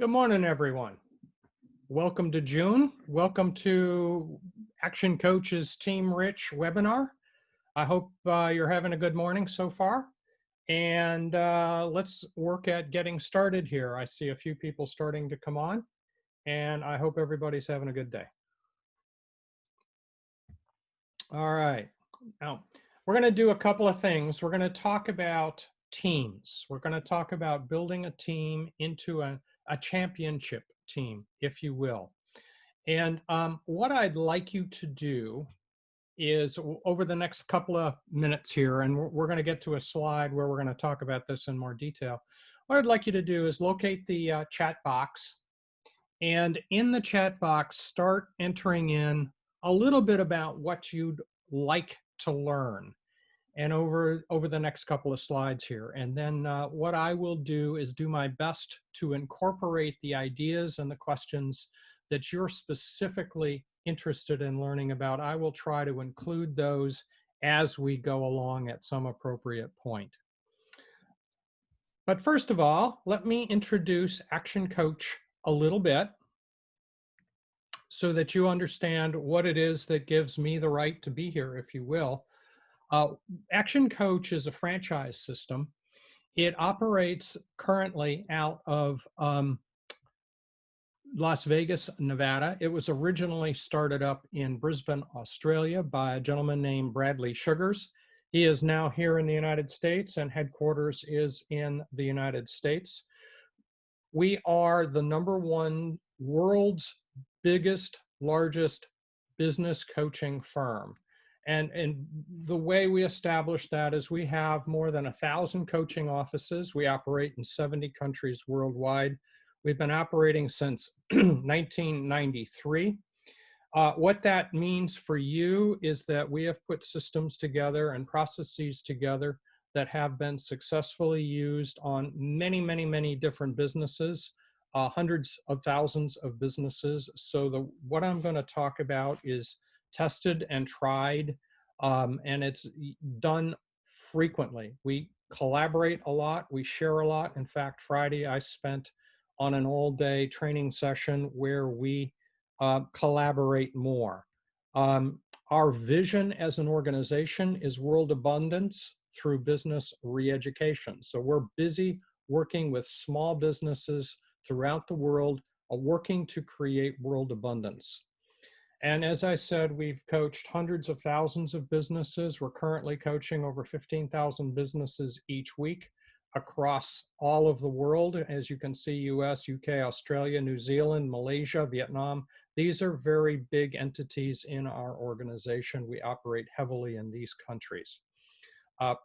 Good morning, everyone. Welcome to June. Welcome to Action Coach's TeamRich Webinar. I hope you're having a good morning so far. And let's work at getting started here. I see a few people starting to come on, and I hope everybody's having a good day. All right. Now, we're going to do a couple of things. We're going to talk about teams. We're going to talk about building a team into a championship team, if you will. And what I'd like you to do is over the next couple of minutes here, and we're going to get to a slide where we're going to talk about this in more detail. What I'd like you to do is locate the chat box, and in the chat box, start entering in a little bit about what you'd like to learn. And over the next couple of slides here. And then what I will do is do my best to incorporate the ideas and the questions that you're specifically interested in learning about. I will try to include those as we go along at some appropriate point. But first of all, let me introduce Action Coach a little bit so that you understand what it is that gives me the right to be here, if you will. Action Coach is a franchise system. It operates currently out of Las Vegas, Nevada. It was originally started up in Brisbane, Australia by a gentleman named Bradley Sugars. He is now here in the United States, and headquarters is in the United States. We are the #1 world's biggest, largest business coaching firm. And the way we establish that is we have more than 1,000 coaching offices. We operate in 70 countries worldwide. We've been operating since 1993. What that means for you is that we have put systems together and processes together that have been successfully used on many, many, many different businesses, hundreds of thousands of businesses. So what I'm going to talk about is tested and tried, and it's done frequently. We collaborate a lot, we share a lot. In fact, Friday I spent on an all-day training session where we collaborate more. Our vision as an organization is world abundance through business re-education. So we're busy working with small businesses throughout the world, working to create world abundance. And as I said, we've coached hundreds of thousands of businesses. We're currently coaching over 15,000 businesses each week across all of the world. As you can see, US, UK, Australia, New Zealand, Malaysia, Vietnam. These are very big entities in our organization. We operate heavily in these countries.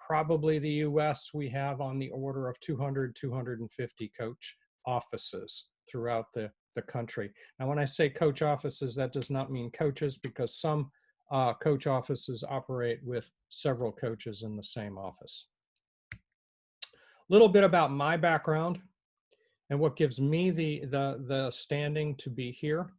Probably the US, we have on the order of 200, 250 coach offices throughout the country. Now, when I say coach offices, that does not mean coaches, because some coach offices operate with several coaches in the same office. A little bit about my background and what gives me the standing to be here.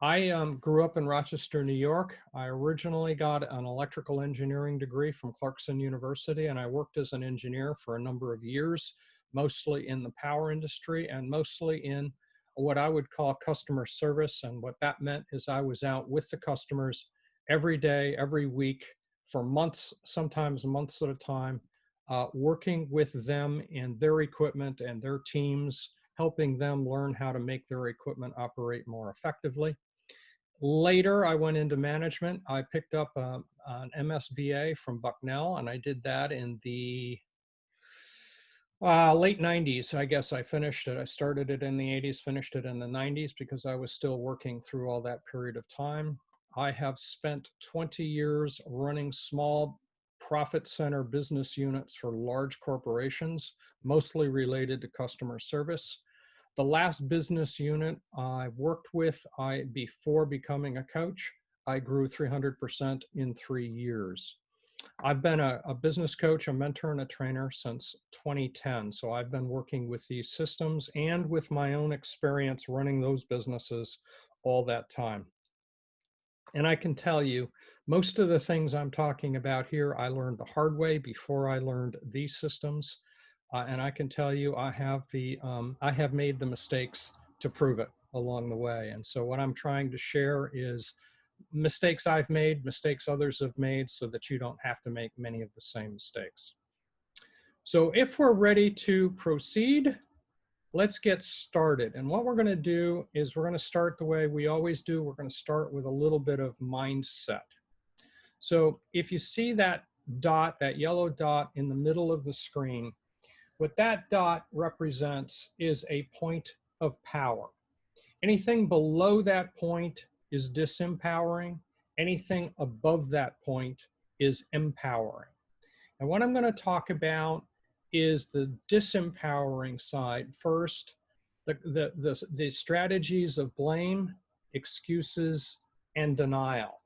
I grew up in Rochester, New York. I originally got an electrical engineering degree from Clarkson University, and I worked as an engineer for a number of years, mostly in the power industry and mostly in what I would call customer service. And what that meant is I was out with the customers every day, every week, for months, sometimes months at a time, working with them and their equipment and their teams, helping them learn how to make their equipment operate more effectively. Later, I went into management. I picked up an MSBA from Bucknell, and I did that in the late 90s. I guess I finished it. I started it in the 80s, finished it in the 90s, because I was still working through all that period of time. I have spent 20 years running small profit center business units for large corporations, mostly related to customer service. The last business unit I worked with, before becoming a coach, I grew 300% in 3 years. I've been a business coach, a mentor, and a trainer since 2010. So I've been working with these systems and with my own experience running those businesses all that time. And I can tell you, most of the things I'm talking about here, I learned the hard way before I learned these systems. And I can tell you, I have made the mistakes to prove it along the way. And so what I'm trying to share is mistakes I've made, mistakes others have made, so that you don't have to make many of the same mistakes. So if we're ready to proceed, let's get started. And what we're going to do is we're going to start the way we always do. We're going to start with a little bit of mindset. So if you see that dot, that yellow dot in the middle of the screen, what that dot represents is a point of power. Anything below that point is disempowering. Anything above that point is empowering. And what I'm going to talk about is the disempowering side first, the strategies of blame, excuses, and denial.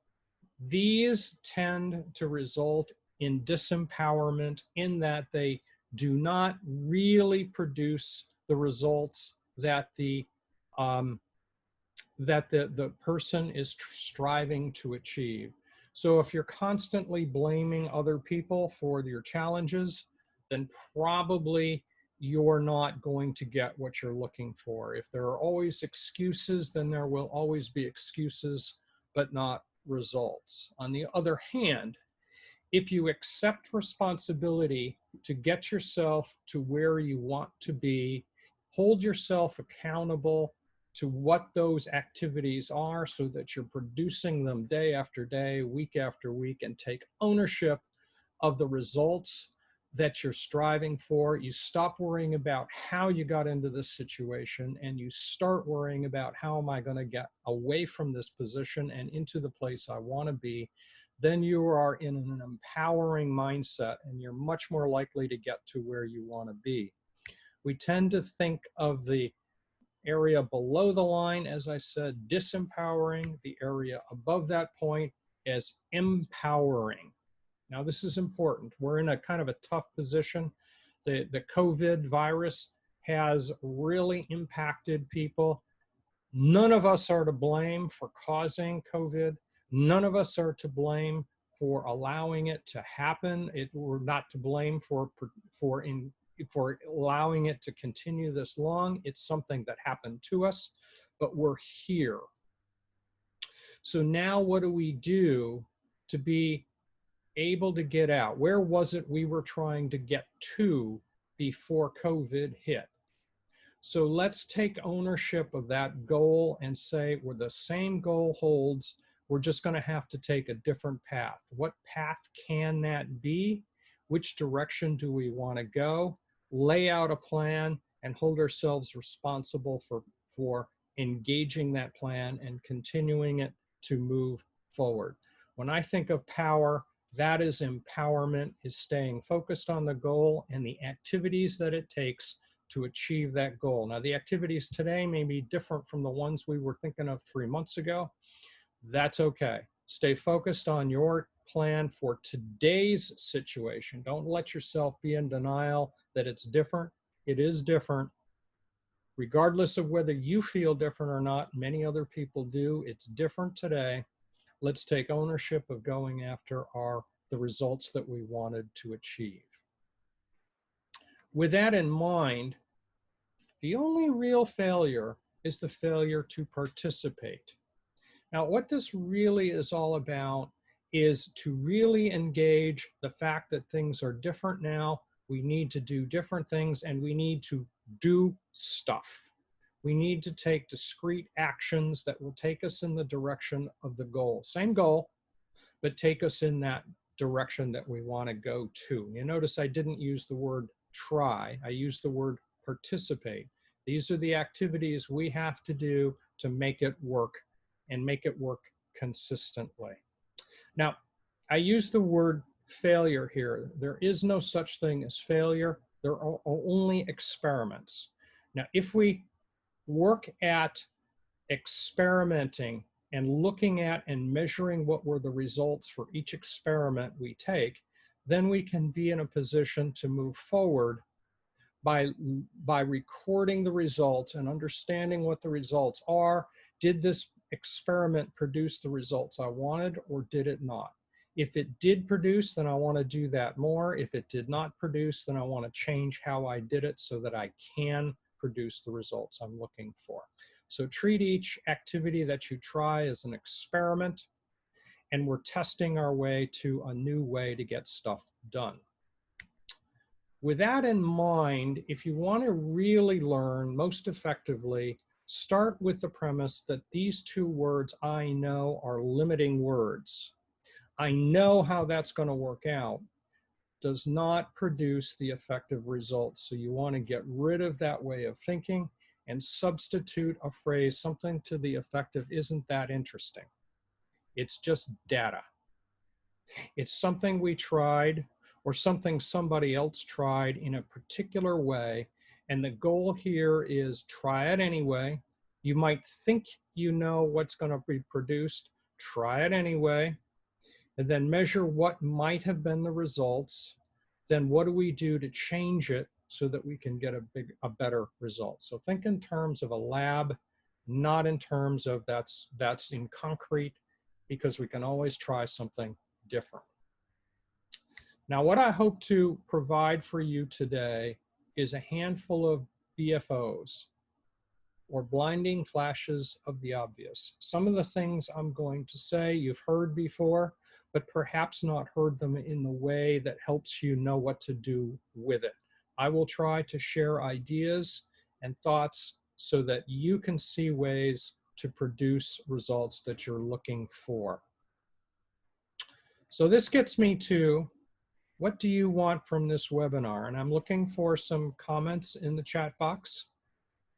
These tend to result in disempowerment in that they do not really produce the results that the person is striving to achieve. So if you're constantly blaming other people for your challenges, then probably you're not going to get what you're looking for. If there are always excuses, then there will always be excuses, but not results. On the other hand, if you accept responsibility to get yourself to where you want to be, hold yourself accountable to what those activities are so that you're producing them day after day, week after week, and take ownership of the results that you're striving for. You stop worrying about how you got into this situation and you start worrying about how am I going to get away from this position and into the place I want to be. Then you are in an empowering mindset and you're much more likely to get to where you want to be. We tend to think of the area below the line, as I said, disempowering, the area above that point as empowering. Now, this is important. We're in a kind of a tough position. The COVID virus has really impacted people. None of us are to blame for causing COVID. None of us are to blame for allowing it to happen. We're not to blame for allowing it to continue this long. It's something that happened to us, but we're here. So now what do we do to be able to get out? Where was it we were trying to get to before COVID hit? So let's take ownership of that goal and say, where the same goal holds, we're just going to have to take a different path. What path can that be? Which direction do we want to go? Lay out a plan and hold ourselves responsible for engaging that plan and continuing it to move forward. When I think of power, that is empowerment, is staying focused on the goal and the activities that it takes to achieve that goal. Now, the activities today may be different from the ones we were thinking of 3 months ago. That's okay. Stay focused on your plan for today's situation. Don't let yourself be in denial that it's different. It is different. Regardless of whether you feel different or not, many other people do. It's different today. Let's take ownership of going after the results that we wanted to achieve. With that in mind, the only real failure is the failure to participate. Now, what this really is all about is to really engage the fact that things are different now. We need to do different things and we need to do stuff. We need to take discrete actions that will take us in the direction of the goal. Same goal, but take us in that direction that we want to go to. You notice I didn't use the word try. I used the word participate. These are the activities we have to do to make it work and make it work consistently. Now, I use the word failure here. There is no such thing as failure. There are only experiments. Now, if we work at experimenting and looking at and measuring what were the results for each experiment we take, then we can be in a position to move forward by recording the results and understanding what the results are. Did this experiment produce the results I wanted or did it not? If it did produce, then I want to do that more. If it did not produce, then I want to change how I did it so that I can produce the results I'm looking for. So treat each activity that you try as an experiment, and we're testing our way to a new way to get stuff done. With that in mind, if you want to really learn most effectively, start with the premise that these two words, I know, are limiting words. I know how that's going to work out does not produce the effective results. So you want to get rid of that way of thinking and substitute a phrase, something to the effect of, isn't that interesting? It's just data. It's something we tried or something somebody else tried in a particular way. And the goal here is try it anyway. You might think you know what's going to be produced. Try it anyway. And then measure what might have been the results. Then what do we do to change it so that we can get a better result? So think in terms of a lab, not in terms of that's in concrete, because we can always try something different. Now, what I hope to provide for you today is a handful of BFOs, or blinding flashes of the obvious. Some of the things I'm going to say you've heard before, but perhaps not heard them in the way that helps you know what to do with it. I will try to share ideas and thoughts so that you can see ways to produce results that you're looking for. So this gets me to, what do you want from this webinar? And I'm looking for some comments in the chat box.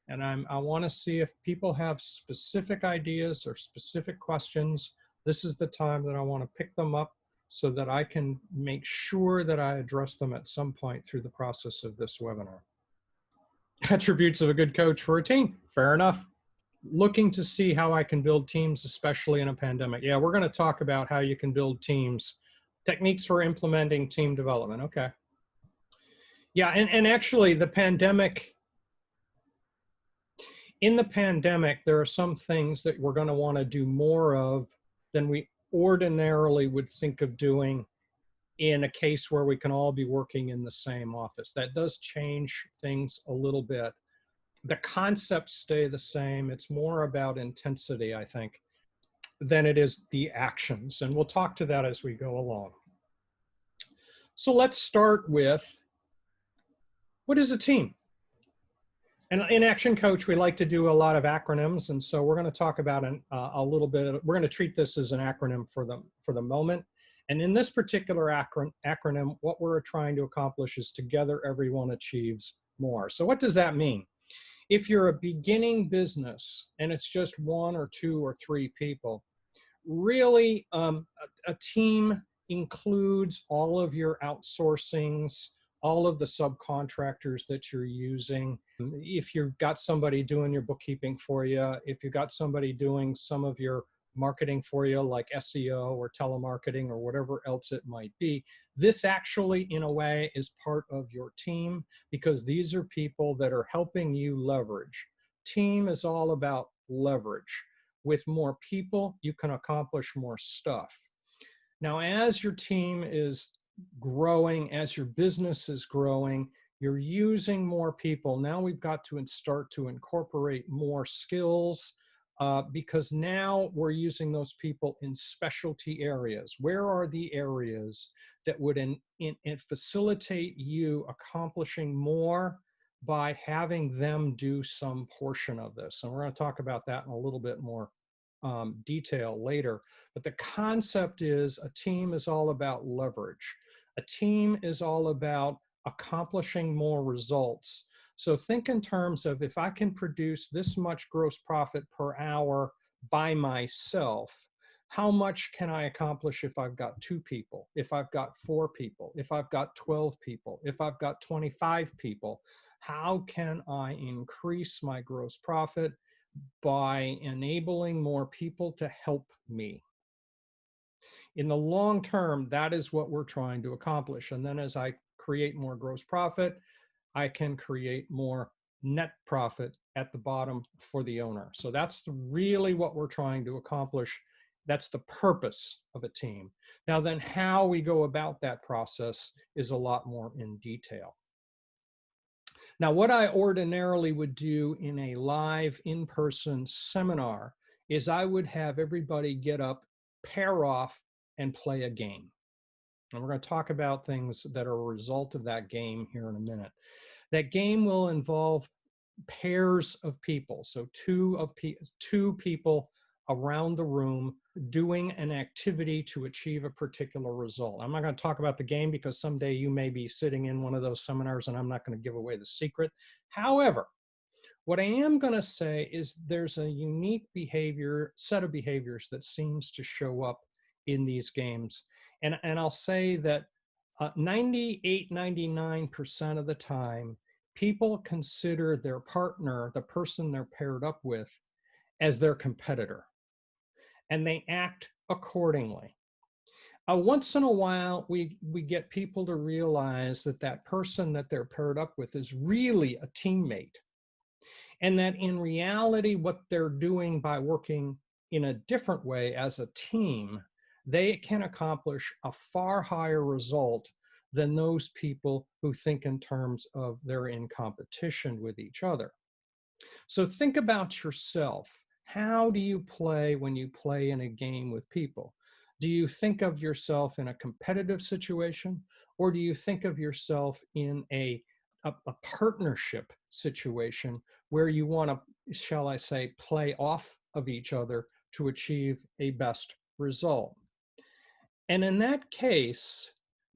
And I want to see if people have specific ideas or specific questions. This is the time that I want to pick them up so that I can make sure that I address them at some point through the process of this webinar. Attributes of a good coach for a team. Fair enough. Looking to see how I can build teams, especially in a pandemic. Yeah, we're going to talk about how you can build teams. Techniques for implementing team development. Okay. Yeah, and actually the pandemic, in the pandemic, there are some things that we're going to want to do more of than we ordinarily would think of doing in a case where we can all be working in the same office. That does change things a little bit. The concepts stay the same. It's more about intensity, I think, than it is the actions. And we'll talk to that as we go along. So let's start with, what is a team? And in Action Coach, we like to do a lot of acronyms, and so we're going to talk about a little bit. We're going to treat this as an acronym for the moment. And in this particular acronym, what we're trying to accomplish is together everyone achieves more. So what does that mean? If you're a beginning business and it's just one or two or three people, really a team includes all of your outsourcings, all of the subcontractors that you're using. If you've got somebody doing your bookkeeping for you, if you've got somebody doing some of your marketing for you, like SEO or telemarketing or whatever else it might be, this actually, in a way, is part of your team, because these are people that are helping you leverage. Team is all about leverage. With more people, you can accomplish more stuff. Now, as your team is growing, as your business is growing, you're using more people. Now we've got to start to incorporate more skills, because now we're using those people in specialty areas. Where are the areas that would facilitate you accomplishing more by having them do some portion of this? And we're going to talk about that in a little bit more detail later. But the concept is, a team is all about leverage. A team is all about accomplishing more results. So think in terms of, if I can produce this much gross profit per hour by myself, how much can I accomplish if I've got 2 people, if I've got 4 people, if I've got 12 people, if I've got 25 people? How can I increase my gross profit by enabling more people to help me? In the long term, that is what we're trying to accomplish. And then as I create more gross profit, I can create more net profit at the bottom for the owner. So that's really what we're trying to accomplish. That's the purpose of a team. Now then, how we go about that process is a lot more in detail. Now, what I ordinarily would do in a live in-person seminar is I would have everybody get up, pair off, and play a game. And we're going to talk about things that are a result of that game here in a minute. That game will involve pairs of people. So two people around the room doing an activity to achieve a particular result. I'm not going to talk about the game because someday you may be sitting in one of those seminars and I'm not going to give away the secret. However, what I am going to say is there's a unique set of behaviors that seems to show up in these games. And I'll say that 98, 99% of the time, people consider their partner, the person they're paired up with, as their competitor, and they act accordingly. Once in a while, we get people to realize that that person that they're paired up with is really a teammate, and that in reality, what they're doing by working in a different way as a team, they can accomplish a far higher result than those people who think in terms of they're in competition with each other. So think about yourself. How do you play when you play in a game with people? Do you think of yourself in a competitive situation, or do you think of yourself in a partnership situation where you want to, shall I say, play off of each other to achieve a best result? And in that case,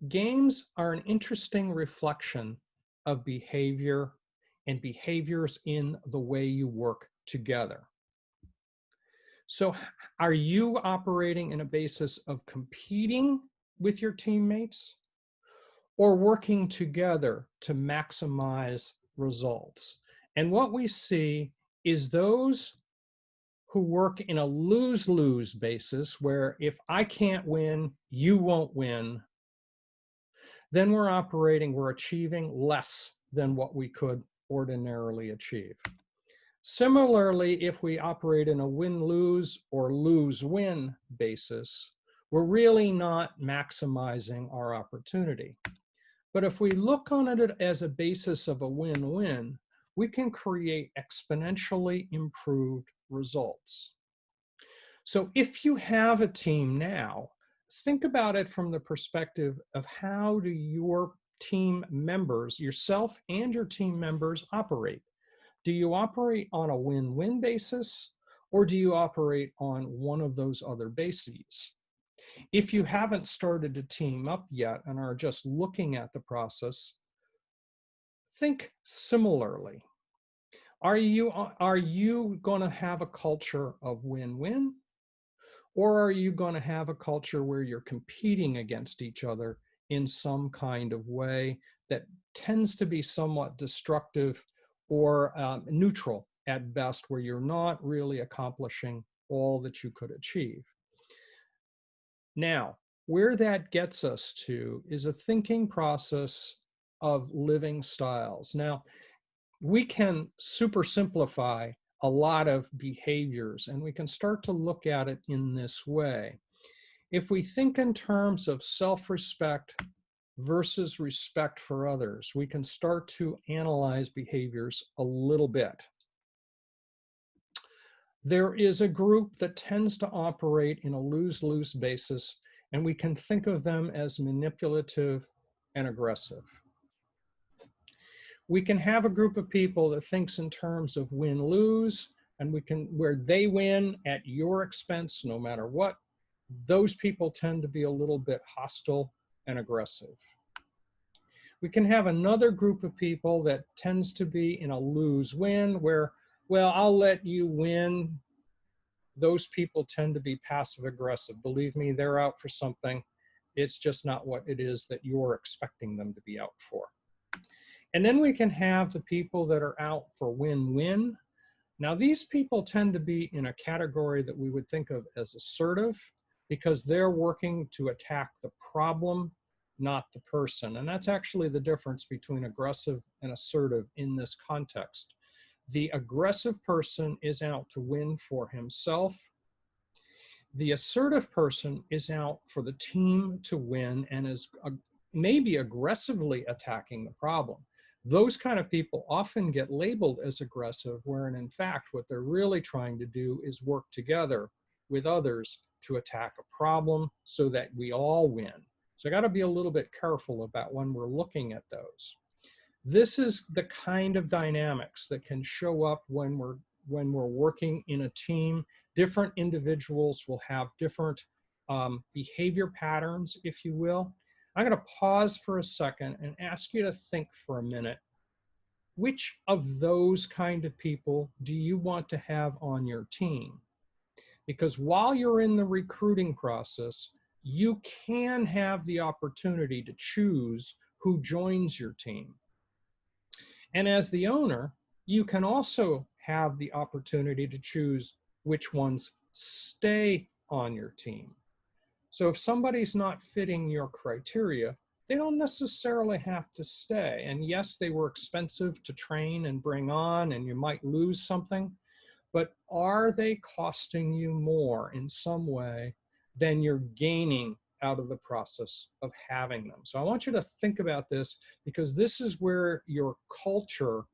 games are an interesting reflection of behavior and behaviors in the way you work together. So are you operating in a basis of competing with your teammates or working together to maximize results? And what we see is those who work in a lose-lose basis, where if I can't win, you won't win, then we're achieving less than what we could ordinarily achieve. Similarly, if we operate in a win-lose or lose-win basis, we're really not maximizing our opportunity. But if we look on it as a basis of a win-win, we can create exponentially improved results. So if you have a team now, think about it from the perspective of how do your team members, yourself and your team members, operate? Do you operate on a win-win basis, or do you operate on one of those other bases? If you haven't started to team up yet and are just looking at the process, think similarly. Are you going to have a culture of win-win? Or are you going to have a culture where you're competing against each other in some kind of way that tends to be somewhat destructive or neutral at best, where you're not really accomplishing all that you could achieve? Now, where that gets us to is a thinking process of living styles. Now, we can super simplify a lot of behaviors, and we can start to look at it in this way. If we think in terms of self-respect versus respect for others, we can start to analyze behaviors a little bit. There is a group that tends to operate in a lose-lose basis, and we can think of them as manipulative and aggressive. We can have a group of people that thinks in terms of win-lose, and where they win at your expense no matter what. Those people tend to be a little bit hostile and aggressive. We can have another group of people that tends to be in a lose-win, where, well, I'll let you win. Those people tend to be passive-aggressive. Believe me, they're out for something. It's just not what it is that you're expecting them to be out for. And then we can have the people that are out for win-win. Now, these people tend to be in a category that we would think of as assertive, because they're working to attack the problem, not the person. And that's actually the difference between aggressive and assertive in this context. The aggressive person is out to win for himself. The assertive person is out for the team to win and is maybe aggressively attacking the problem. Those kind of people often get labeled as aggressive, wherein in fact, what they're really trying to do is work together with others to attack a problem so that we all win. So I got to be a little bit careful about when we're looking at those. This is the kind of dynamics that can show up when we're working in a team. Different individuals will have different behavior patterns, if you will. I'm going to pause for a second and ask you to think for a minute. Which of those kind of people do you want to have on your team? Because while you're in the recruiting process, you can have the opportunity to choose who joins your team. And as the owner, you can also have the opportunity to choose which ones stay on your team. So if somebody's not fitting your criteria, they don't necessarily have to stay. And yes, they were expensive to train and bring on, and you might lose something, but are they costing you more in some way than you're gaining out of the process of having them? So I want you to think about this, because this is where your culture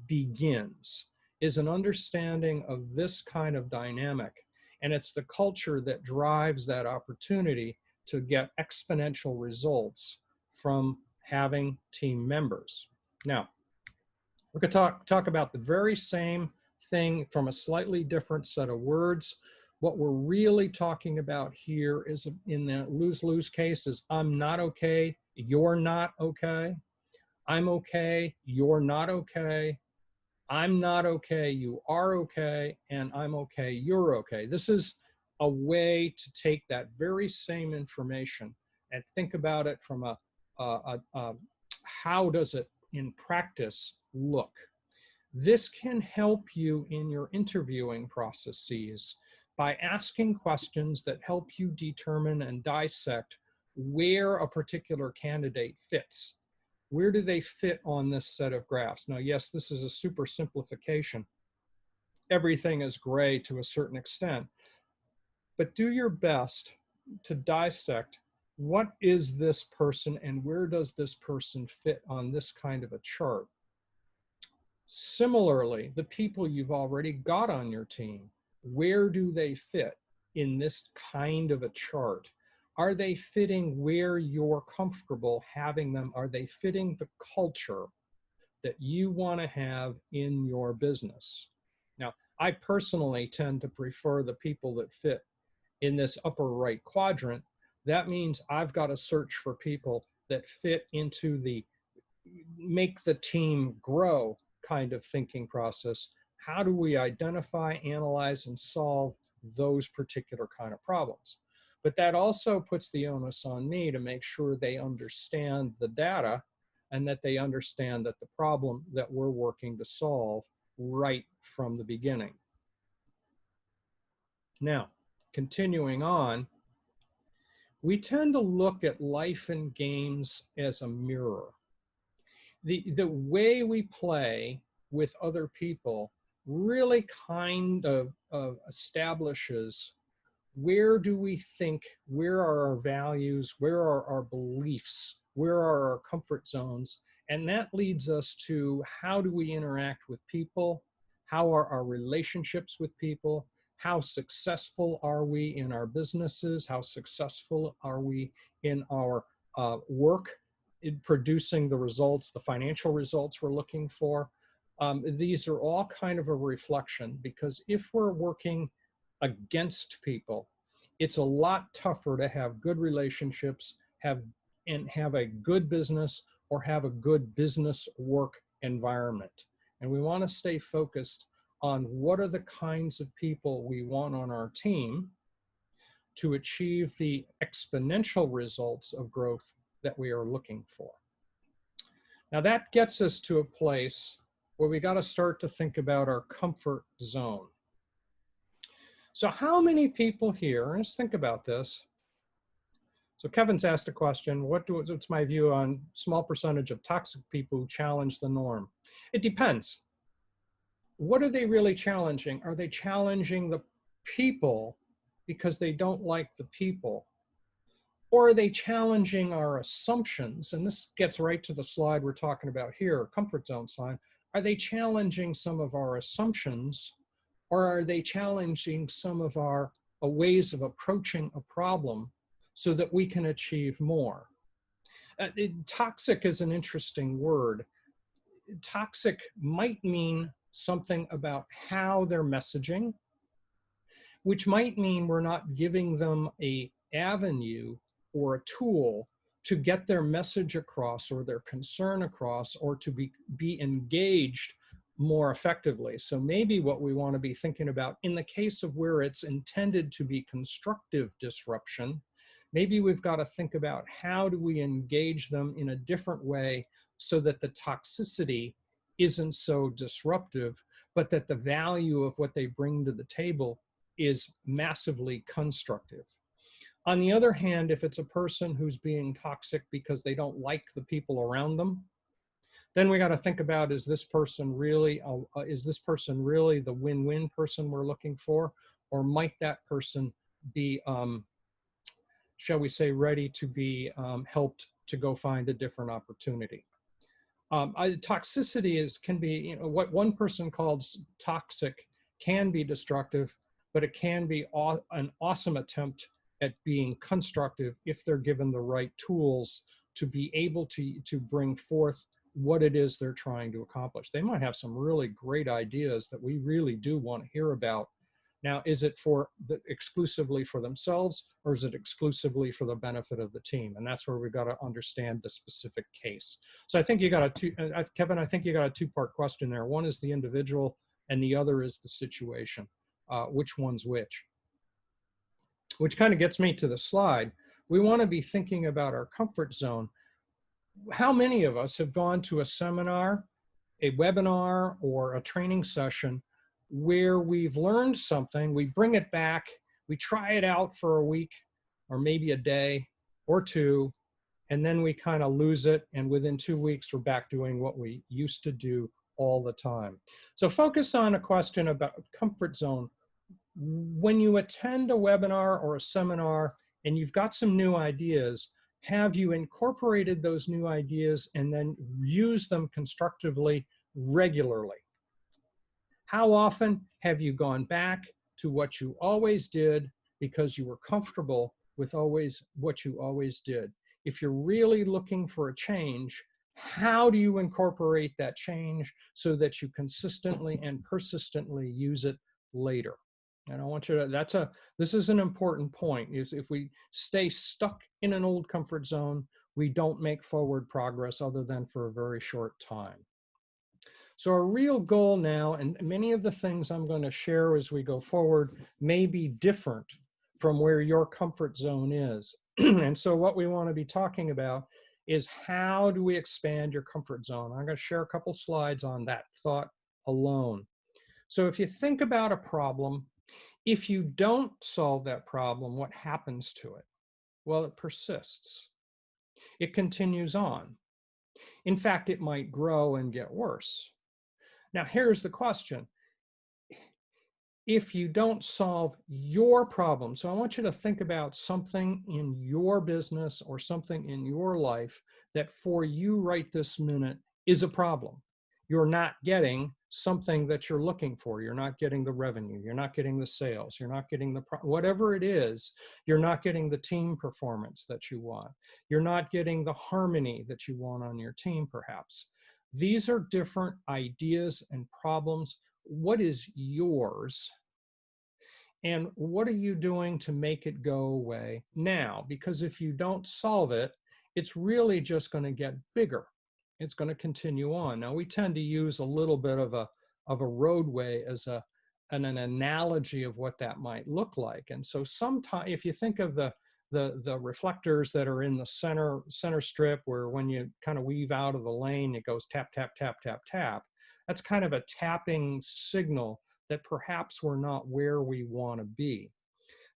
begins, is an understanding of this kind of dynamic. And it's the culture that drives that opportunity to get exponential results from having team members. Now, we're going to talk about the very same thing from a slightly different set of words. What we're really talking about here is, in the lose-lose case, is I'm not okay, you're not okay. I'm okay, you're not okay. I'm not okay, you are okay, and I'm okay, you're okay. This is a way to take that very same information and think about it from how does it in practice look? This can help you in your interviewing processes by asking questions that help you determine and dissect where a particular candidate fits. Where do they fit on this set of graphs? Now, yes, this is a super simplification. Everything is gray to a certain extent, but do your best to dissect what is this person and where does this person fit on this kind of a chart. Similarly, the people you've already got on your team, where do they fit in this kind of a chart? Are they fitting where you're comfortable having them? Are they fitting the culture that you want to have in your business? Now, I personally tend to prefer the people that fit in this upper right quadrant. That means I've got to search for people that fit into the make the team grow kind of thinking process. How do we identify, analyze, and solve those particular kind of problems? But that also puts the onus on me to make sure they understand the data and that they understand that the problem that we're working to solve right from the beginning. Now, continuing on, we tend to look at life and games as a mirror. The way we play with other people really kind of establishes where do we think, where are our values, where are our beliefs, where are our comfort zones, and that leads us to how do we interact with people, how are our relationships with people, how successful are we in our businesses, how successful are we in our work, in producing the results, the financial results we're looking for. These are all kind of a reflection, because if we're working against people, it's a lot tougher to have good relationships, have a good business, or have a good business work environment. And we want to stay focused on what are the kinds of people we want on our team to achieve the exponential results of growth that we are looking for. Now that gets us to a place where we got to start to think about our comfort zone. So how many people here, let's think about this. So Kevin's asked a question, what's my view on small percentage of toxic people who challenge the norm? It depends. What are they really challenging? Are they challenging the people because they don't like the people? Or are they challenging our assumptions? And this gets right to the slide we're talking about here, comfort zone slide. Are they challenging some of our assumptions, or are they challenging some of our ways of approaching a problem so that we can achieve more? Toxic is an interesting word. Toxic might mean something about how they're messaging, which might mean we're not giving them a avenue or a tool to get their message across or their concern across, or to be engaged more effectively. So maybe what we want to be thinking about in the case of where it's intended to be constructive disruption, maybe we've got to think about how do we engage them in a different way so that the toxicity isn't so disruptive, but that the value of what they bring to the table is massively constructive. On the other hand, if it's a person who's being toxic because they don't like the people around them, then we got to think about, is this person really the win-win person we're looking for, or might that person be, shall we say, ready to be helped to go find a different opportunity? Toxicity can be, what one person calls toxic can be destructive, but it can be an awesome attempt at being constructive if they're given the right tools to be able to bring forth what it is they're trying to accomplish. They might have some really great ideas that we really do want to hear about. Now, is it exclusively for themselves, or is it exclusively for the benefit of the team? And that's where we've got to understand the specific case. So I think you got Kevin, I think you got a two-part question there. One is the individual, and the other is the situation. Which one's which? Which kind of gets me to the slide. We want to be thinking about our comfort zone. How many of us have gone to a seminar, a webinar, or a training session where we've learned something, we bring it back, we try it out for a week or maybe a day or two, and then we kind of lose it, and within 2 weeks we're back doing what we used to do all the time. So focus on a question about comfort zone. When you attend a webinar or a seminar and you've got some new ideas, have you incorporated those new ideas and then use them constructively regularly? How often have you gone back to what you always did because you were comfortable with what you always did? If you're really looking for a change, how do you incorporate that change so that you consistently and persistently use it later? And I want you to, this is an important point, is if we stay stuck in an old comfort zone, we don't make forward progress other than for a very short time. So our real goal now, and many of the things I'm going to share as we go forward may be different from where your comfort zone is. And so what we want to be talking about is, how do we expand your comfort zone? I'm going to share a couple slides on that thought alone. So if you think about a problem, if you don't solve that problem, what happens to it? Well, it persists. It continues on. In fact, it might grow and get worse. Now, here's the question. If you don't solve your problem, so I want you to think about something in your business or something in your life that for you right this minute is a problem. You're not getting something that you're looking for. You're not getting the revenue. You're not getting the sales. You're not getting whatever it is. You're not getting the team performance that you want. You're not getting the harmony that you want on your team, perhaps. These are different ideas and problems. What is yours? And what are you doing to make it go away now? Because if you don't solve it, it's really just going to get bigger. It's going to continue on. Now, we tend to use a little bit of a roadway as an analogy of what that might look like. And so sometimes, if you think of the reflectors that are in the center strip, where when you kind of weave out of the lane, it goes tap, tap, tap, tap, tap. That's kind of a tapping signal that perhaps we're not where we want to be.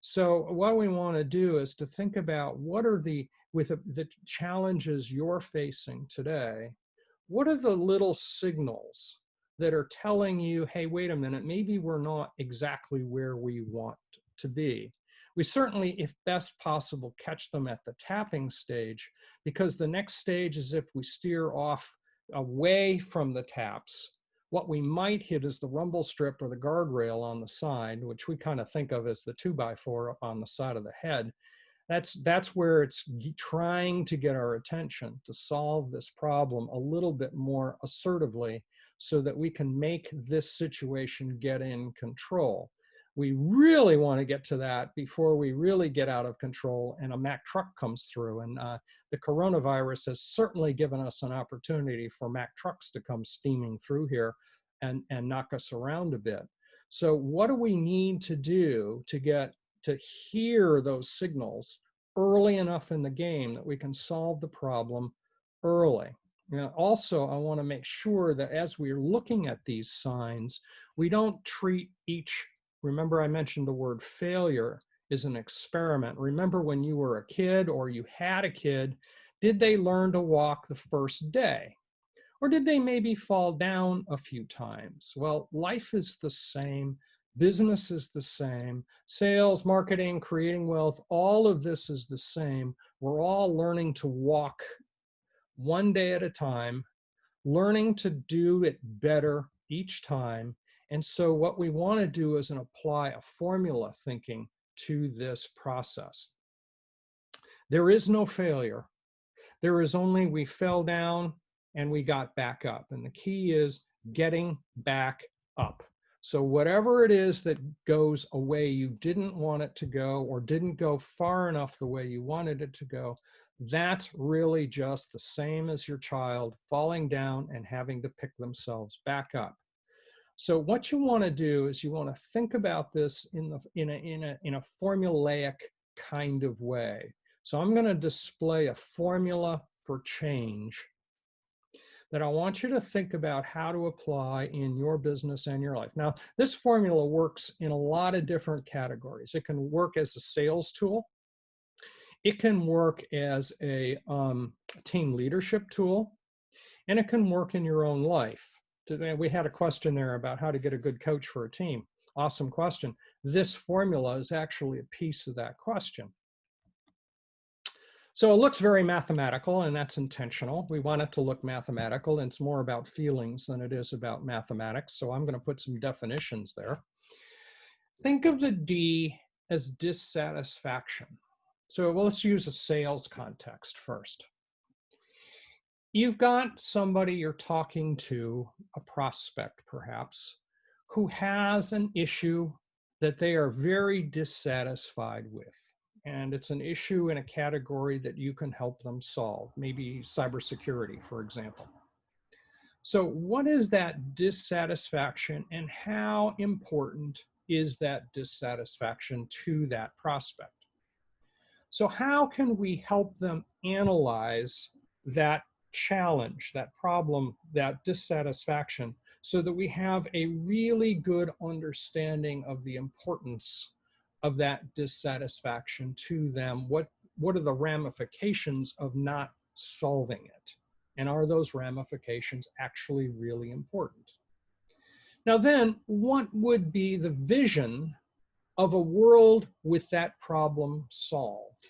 So what we want to do is to think about, what are the challenges you're facing today, what are the little signals that are telling you, hey, wait a minute, maybe we're not exactly where we want to be. We certainly, if best possible, catch them at the tapping stage, because the next stage is if we steer off away from the taps, what we might hit is the rumble strip or the guardrail on the side, which we kind of think of as the 2x4 up on the side of the head. That's where it's trying to get our attention to solve this problem a little bit more assertively so that we can make this situation get in control. We really want to get to that before we really get out of control and a Mack truck comes through. And the coronavirus has certainly given us an opportunity for Mack trucks to come steaming through here and knock us around a bit. So what do we need to do to get to hear those signals early enough in the game that we can solve the problem early? Now, also, I want to make sure that as we're looking at these signs, we don't treat each, remember I mentioned the word failure, is an experiment. Remember when you were a kid or you had a kid, did they learn to walk the first day? Or did they maybe fall down a few times? Well, life is the same. Business is the same. Sales, marketing, creating wealth, all of this is the same. We're all learning to walk one day at a time, learning to do it better each time. And so what we want to do is apply a formula thinking to this process. There is no failure. There is only we fell down and we got back up. And the key is getting back up. So whatever it is that goes a way you didn't want it to go or didn't go far enough the way you wanted it to go, that's really just the same as your child falling down and having to pick themselves back up. So what you want to do is you want to think about this in a formulaic kind of way. So I'm going to display a formula for change that I want you to think about how to apply in your business and your life. Now, this formula works in a lot of different categories. It can work as a sales tool. It can work as a team leadership tool, and it can work in your own life. We had a question there about how to get a good coach for a team. Awesome question. This formula is actually a piece of that question. So it looks very mathematical, and that's intentional. We want it to look mathematical, and it's more about feelings than it is about mathematics. So I'm going to put some definitions there. Think of the D as dissatisfaction. So let's use a sales context first. You've got somebody you're talking to, a prospect perhaps, who has an issue that they are very dissatisfied with. And it's an issue in a category that you can help them solve, maybe cybersecurity, for example. So what is that dissatisfaction, and how important is that dissatisfaction to that prospect? So how can we help them analyze that challenge, that problem, that dissatisfaction, so that we have a really good understanding of the importance of that dissatisfaction to them? What are the ramifications of not solving it? And are those ramifications actually really important? Now then, what would be the vision of a world with that problem solved?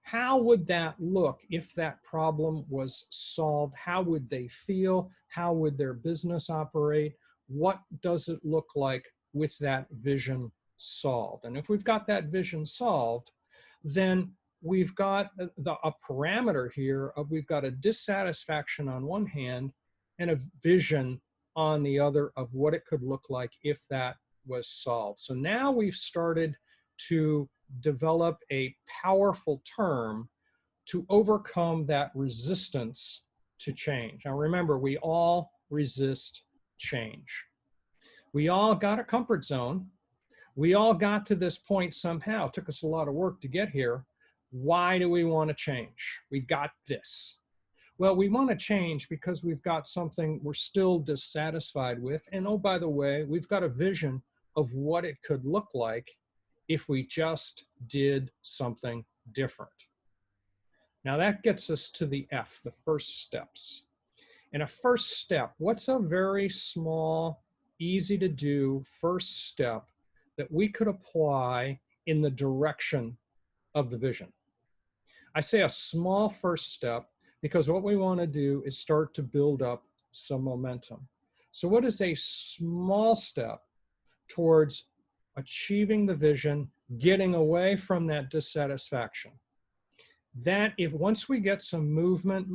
How would that look if that problem was solved? How would they feel? How would their business operate? What does it look like with that vision solved? And if we've got that vision solved, then we've got a parameter here of, we've got a dissatisfaction on one hand and a vision on the other of what it could look like if that was solved. So now we've started to develop a powerful term to overcome that resistance to change. Now remember, we all resist change. We all got a comfort zone. We all got to this point somehow. It took us a lot of work to get here. Why do we want to change? We got this. Well, we want to change because we've got something we're still dissatisfied with. And oh, by the way, we've got a vision of what it could look like if we just did something different. Now that gets us to the F, the first steps. And a first step, what's a very small, easy to do first step that we could apply in the direction of the vision. I say a small first step because what we want to do is start to build up some momentum. So what is a small step towards achieving the vision, getting away from that dissatisfaction? That if once we get some movement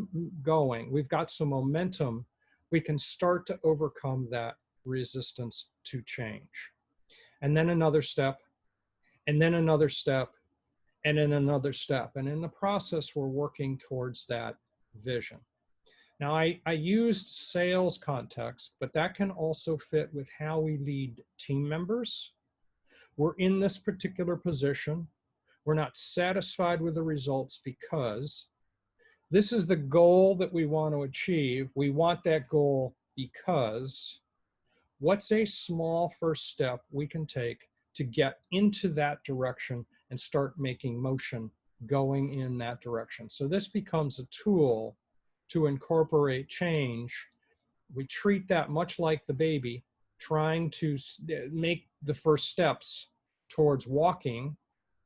going, we've got some momentum, we can start to overcome that resistance to change. And then another step, and then another step, and then another step. And in the process, we're working towards that vision. Now, I used sales context, but that can also fit with how we lead team members. We're in this particular position. We're not satisfied with the results because this is the goal that we want to achieve. We want that goal because what's a small first step we can take to get into that direction and start making motion going in that direction? So this becomes a tool to incorporate change. We treat that much like the baby trying to make the first steps towards walking,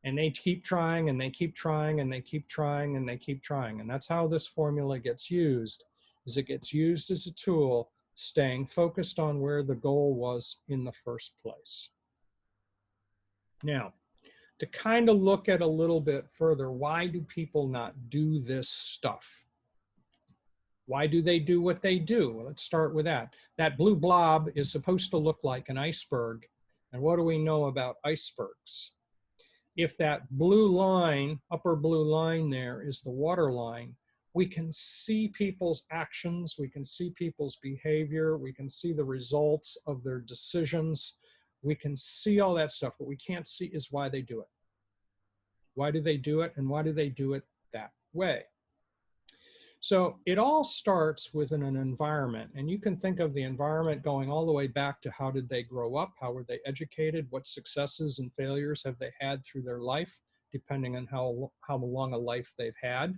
and they keep trying and they keep trying and they keep trying and they keep trying. And that's how this formula gets used, is it gets used as a tool, staying focused on where the goal was in the first place. Now, to kind of look at a little bit further, why do people not do this stuff? Why do they do what they do? Well, let's start with that. That blue blob is supposed to look like an iceberg. And what do we know about icebergs? If that blue line, upper blue line there, is the water line, we can see people's actions, we can see people's behavior, we can see the results of their decisions, we can see all that stuff. What we can't see is why they do it. Why do they do it, and why do they do it that way? So it all starts with an environment, and you can think of the environment going all the way back to how did they grow up, how were they educated, what successes and failures have they had through their life, depending on how long a life they've had,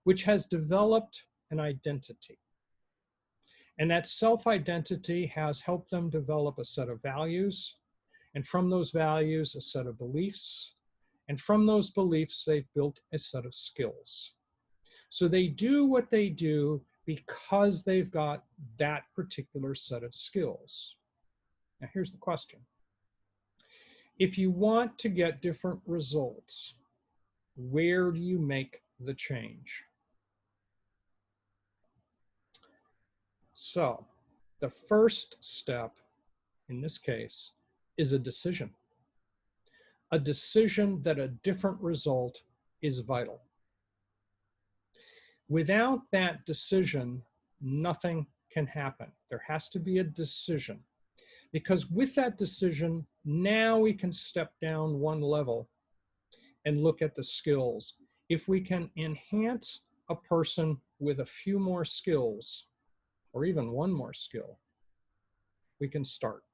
which has developed an identity. And that self-identity has helped them develop a set of values, and from those values, a set of beliefs, and from those beliefs, they've built a set of skills. So they do what they do because they've got that particular set of skills. Now, here's the question. If you want to get different results, where do you make the change? So the first step in this case is a decision. A decision that a different result is vital. Without that decision, nothing can happen. There has to be a decision, because with that decision, now we can step down one level and look at the skills. If we can enhance a person with a few more skills, or even one more skill, we can start.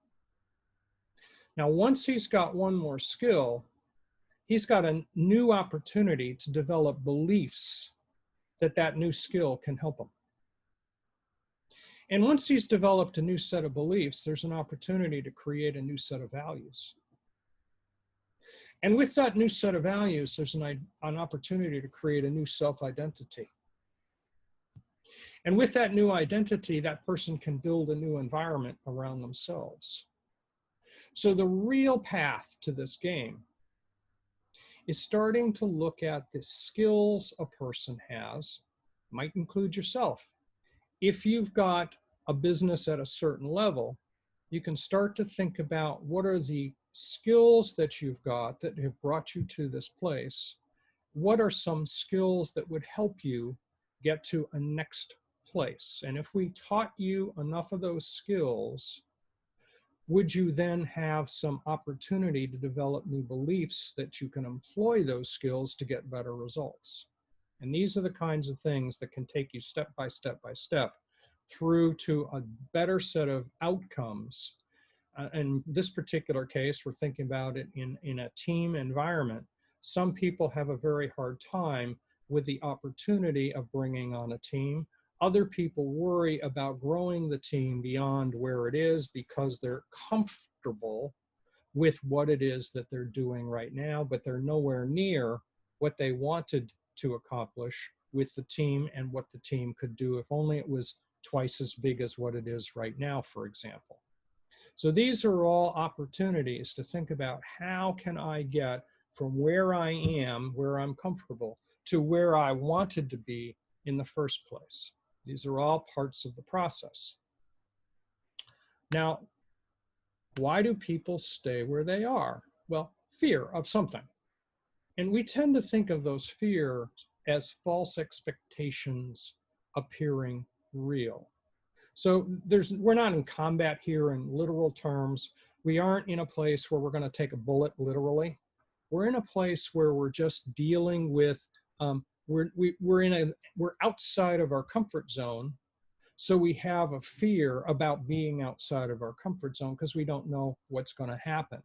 Now, once he's got one more skill, he's got a new opportunity to develop beliefs that that new skill can help him. And once he's developed a new set of beliefs, there's an opportunity to create a new set of values. And with that new set of values, there's an opportunity to create a new self-identity. And with that new identity, that person can build a new environment around themselves. So the real path to this game is starting to look at the skills a person has, might include yourself. If you've got a business at a certain level, you can start to think about what are the skills that you've got that have brought you to this place. What are some skills that would help you get to a next place? And if we taught you enough of those skills, would you then have some opportunity to develop new beliefs that you can employ those skills to get better results? And these are the kinds of things that can take you step by step by step through to a better set of outcomes. In this particular case, we're thinking about it in a team environment. Some people have a very hard time with the opportunity of bringing on a team. Other people worry about growing the team beyond where it is because they're comfortable with what it is that they're doing right now, but they're nowhere near what they wanted to accomplish with the team and what the team could do if only it was twice as big as what it is right now, for example. So these are all opportunities to think about how can I get from where I am, where I'm comfortable, to where I wanted to be in the first place. These are all parts of the process. Now, why do people stay where they are? Well, fear of something. And we tend to think of those fears as false expectations appearing real. So we're not in combat here in literal terms. We aren't in a place where we're going to take a bullet literally. We're in a place where we're just dealing with, we're outside of our comfort zone. So we have a fear about being outside of our comfort zone because we don't know what's going to happen.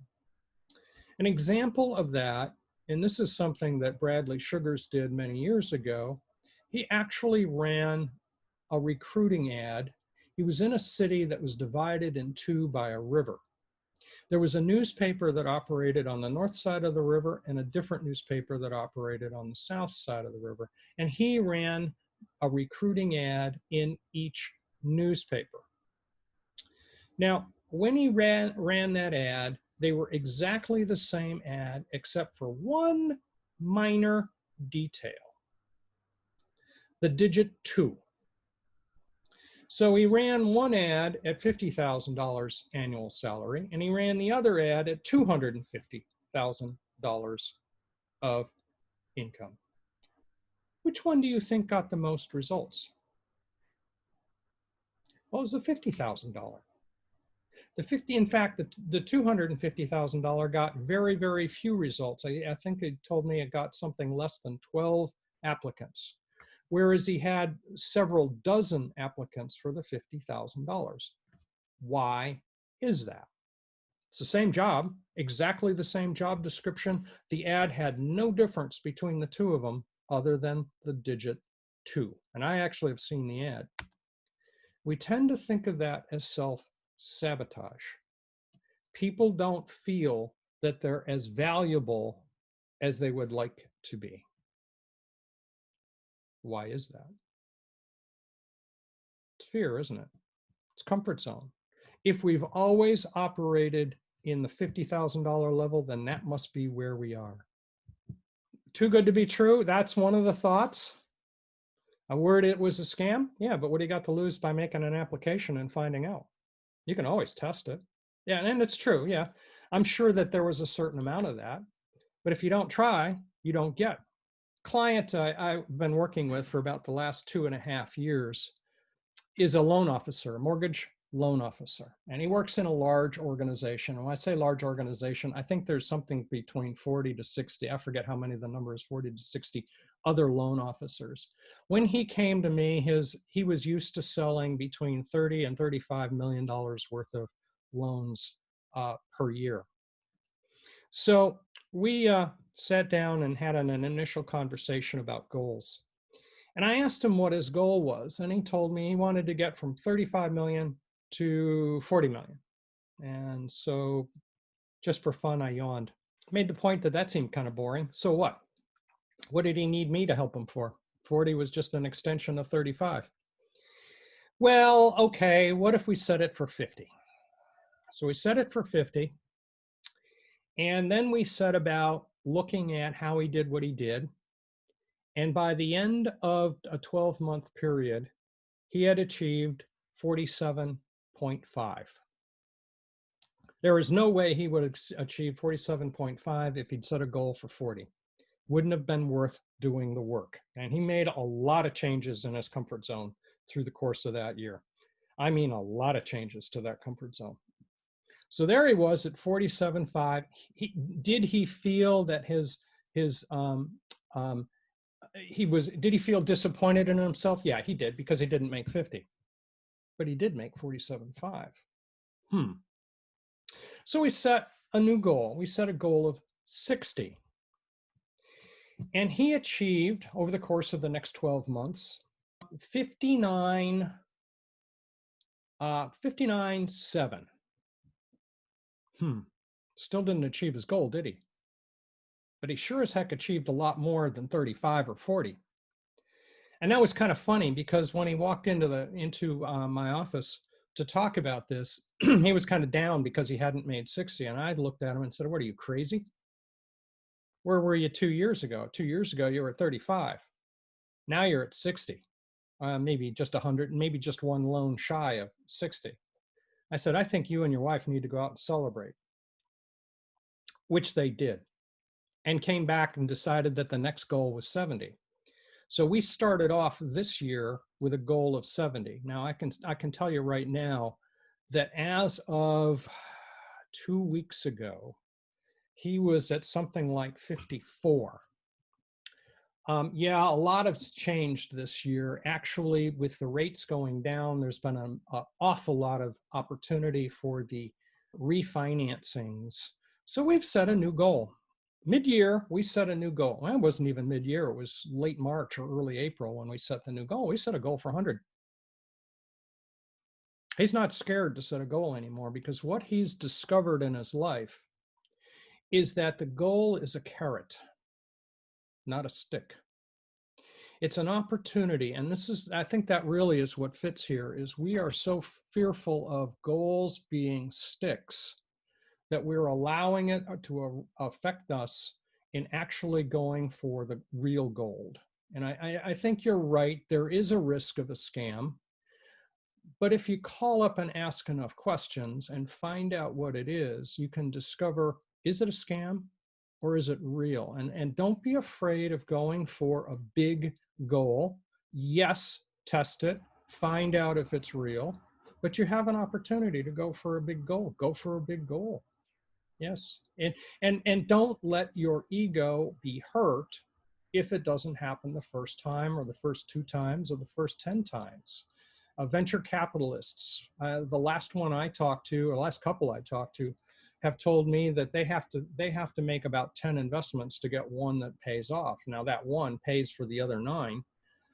An example of that, and this is something that Bradley Sugars did many years ago, he actually ran a recruiting ad. He was in a city that was divided in two by a river. There was a newspaper that operated on the north side of the river and a different newspaper that operated on the south side of the river. And he ran a recruiting ad in each newspaper. Now, when he ran that ad, they were exactly the same ad except for one minor detail, the digit 2. So he ran one ad at $50,000 annual salary, and he ran the other ad at $250,000 of income. Which one do you think got the most results? Well, it was the $50,000. In fact, the $250,000 got very, very few results. I think it told me it got something less than 12 applicants, whereas he had several dozen applicants for the $50,000. Why is that? It's the same job, exactly the same job description. The ad had no difference between the two of them other than the digit 2. And I actually have seen the ad. We tend to think of that as self-sabotage. People don't feel that they're as valuable as they would like to be. Why is that? It's fear, isn't it? It's comfort zone. If we've always operated in the $50,000 level, then that must be where we are. Too good to be true. That's one of the thoughts. A word it was a scam? Yeah, but what do you got to lose by making an application and finding out? You can always test it. Yeah, and it's true. Yeah, I'm sure that there was a certain amount of that. But if you don't try, you don't get. Client I've been working with for about the last 2.5 years is a loan officer, a mortgage loan officer, and he works in a large organization. And when I say large organization, I think there's something between 40 to 60, I forget how many the number is, 40 to 60 other loan officers. When he came to me, he was used to selling between 30 and $35 million worth of loans per year. So we sat down and had an initial conversation about goals. And I asked him what his goal was, and he told me he wanted to get from 35 million to 40 million. And so just for fun, I yawned. Made the point that seemed kind of boring. So what? What did he need me to help him for? 40 was just an extension of 35. Well, okay, what if we set it for 50? So we set it for 50. And then we set about looking at how he did what he did. And by the end of a 12-month period, he had achieved 47.5. There is no way he would achieve 47.5 if he'd set a goal for 40. Wouldn't have been worth doing the work. And he made a lot of changes in his comfort zone through the course of that year. I mean, a lot of changes to that comfort zone. So there he was at 47.5. Did he feel that did he feel disappointed in himself? Yeah, he did, because he didn't make 50. But he did make 47.5. So we set a new goal. We set a goal of 60. And he achieved, over the course of the next 12 months, 59.7. Still didn't achieve his goal, did he? But he sure as heck achieved a lot more than 35 or 40. And that was kind of funny because when he walked into my office to talk about this, he was kind of down because he hadn't made 60. And I looked at him and said, "What, are you crazy? Where were you 2 years ago? 2 years ago, you were at 35. Now you're at 60, maybe just 100, maybe just one loan shy of 60. I said, "I think you and your wife need to go out and celebrate," which they did, and came back and decided that the next goal was 70. So we started off this year with a goal of 70. Now I can tell you right now that as of 2 weeks ago, he was at something like 54. Yeah, a lot has changed this year. Actually, with the rates going down, there's been an awful lot of opportunity for the refinancings. So we've set a new goal. Mid-year, we set a new goal. Well, it wasn't even mid-year. It was late March or early April when we set the new goal. We set a goal for 100. He's not scared to set a goal anymore because what he's discovered in his life is that the goal is a carrot, not a stick. It's an opportunity, and I think that really is what fits here, is we are so fearful of goals being sticks that we're allowing it to affect us in actually going for the real gold. And I think you're right, there is a risk of a scam, but if you call up and ask enough questions and find out what it is, you can discover, is it a scam? Or is it real? And don't be afraid of going for a big goal. Yes, test it, find out if it's real, but you have an opportunity to go for a big goal. Go for a big goal. Yes. And don't let your ego be hurt if it doesn't happen the first time or the first 2 times or the first 10 times. Venture capitalists, the last one I talked to, or the last couple I talked to, have told me that they have to make about 10 investments to get one that pays off. Now that one pays for the other 9,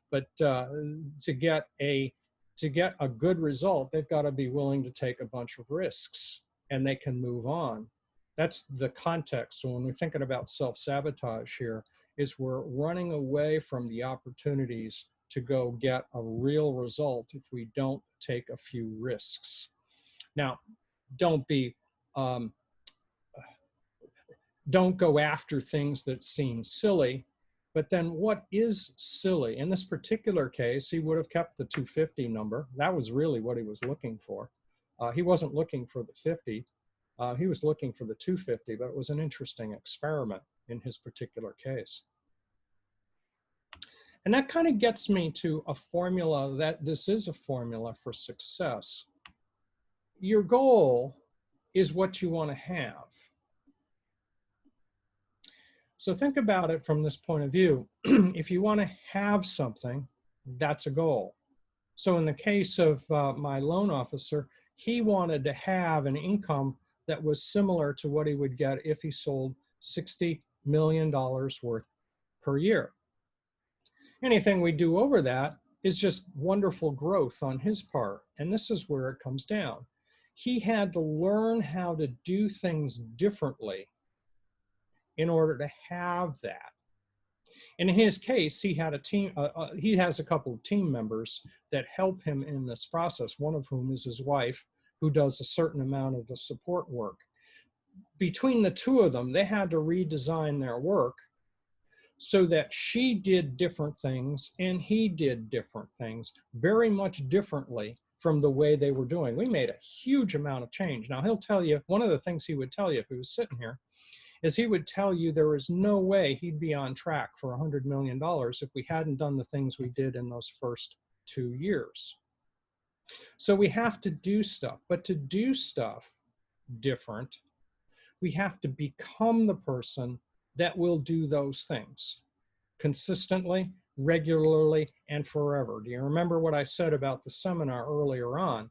but to get a good result, they've got to be willing to take a bunch of risks, and they can move on. That's the context. So when we're thinking about self-sabotage here, is we're running away from the opportunities to go get a real result if we don't take a few risks. Now, don't be don't go after things that seem silly, but then what is silly? In this particular case, he would have kept the 250 number. That was really what he was looking for. He wasn't looking for the 50. He was looking for the 250, but it was an interesting experiment in his particular case. And that kind of gets me to a formula that this is a formula for success. Your goal is what you want to have. So think about it from this point of view. If you want to have something, that's a goal. So in the case of my loan officer, he wanted to have an income that was similar to what he would get if he sold $60 million worth per year. Anything we do over that is just wonderful growth on his part. And this is where it comes down. He had to learn how to do things differently in order to have that. And in his case, he had a team. He has a couple of team members that help him in this process, one of whom is his wife, who does a certain amount of the support work. Between the two of them, they had to redesign their work so that she did different things and he did different things, very much differently from the way they were doing. We made a huge amount of change. Now, he'll tell you, one of the things he would tell you if he was sitting here is he would tell you there is no way he'd be on track for $100 million if we hadn't done the things we did in those first 2 years. So we have to do stuff, but to do stuff different, we have to become the person that will do those things consistently, regularly, and forever. Do you remember what I said about the seminar earlier on?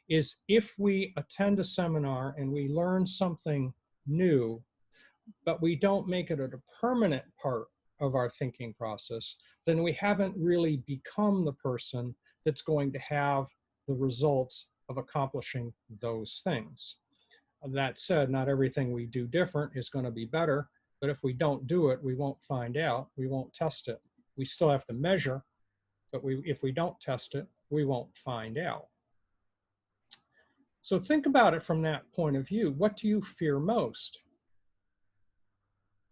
Is if we attend a seminar and we learn something new, but we don't make it a permanent part of our thinking process, then we haven't really become the person that's going to have the results of accomplishing those things. That said, not everything we do different is going to be better, but if we don't do it, we won't find out, we won't test it. We still have to measure, but if we don't test it, we won't find out. So think about it from that point of view. What do you fear most?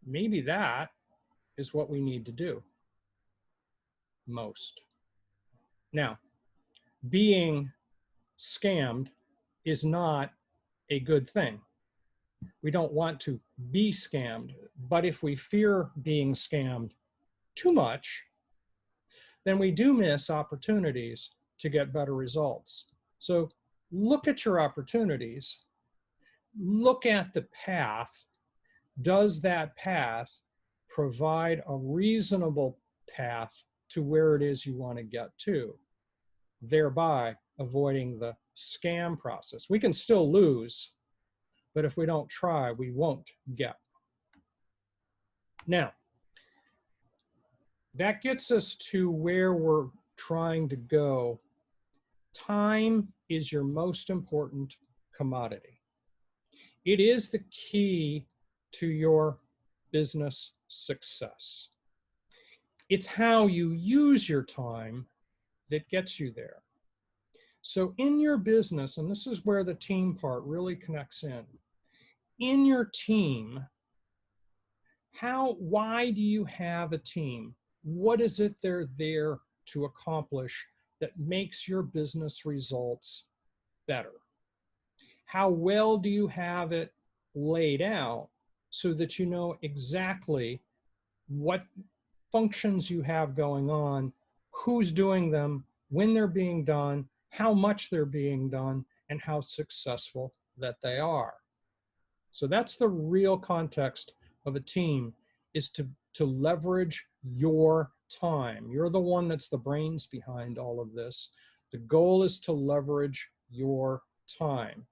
Maybe that is what we need to do most. Now, being scammed is not a good thing. We don't want to be scammed, but if we fear being scammed too much, then we do miss opportunities to get better results. So look at your opportunities, look at the path. Does that path provide a reasonable path to where it is you want to get to, thereby avoiding the scam process? We can still lose, but if we don't try, we won't get. Now, that gets us to where we're trying to go. Time is your most important commodity. It is the key to your business success. It's how you use your time that gets you there. So in your business, and this is where the team part really connects in your team, why do you have a team? What is it they're there to accomplish that makes your business results better? How well do you have it laid out so that you know exactly what functions you have going on, who's doing them, when they're being done, how much they're being done, and how successful that they are? So that's the real context of a team, is to leverage your time. You're the one that's the brains behind all of this. The goal is to leverage your time.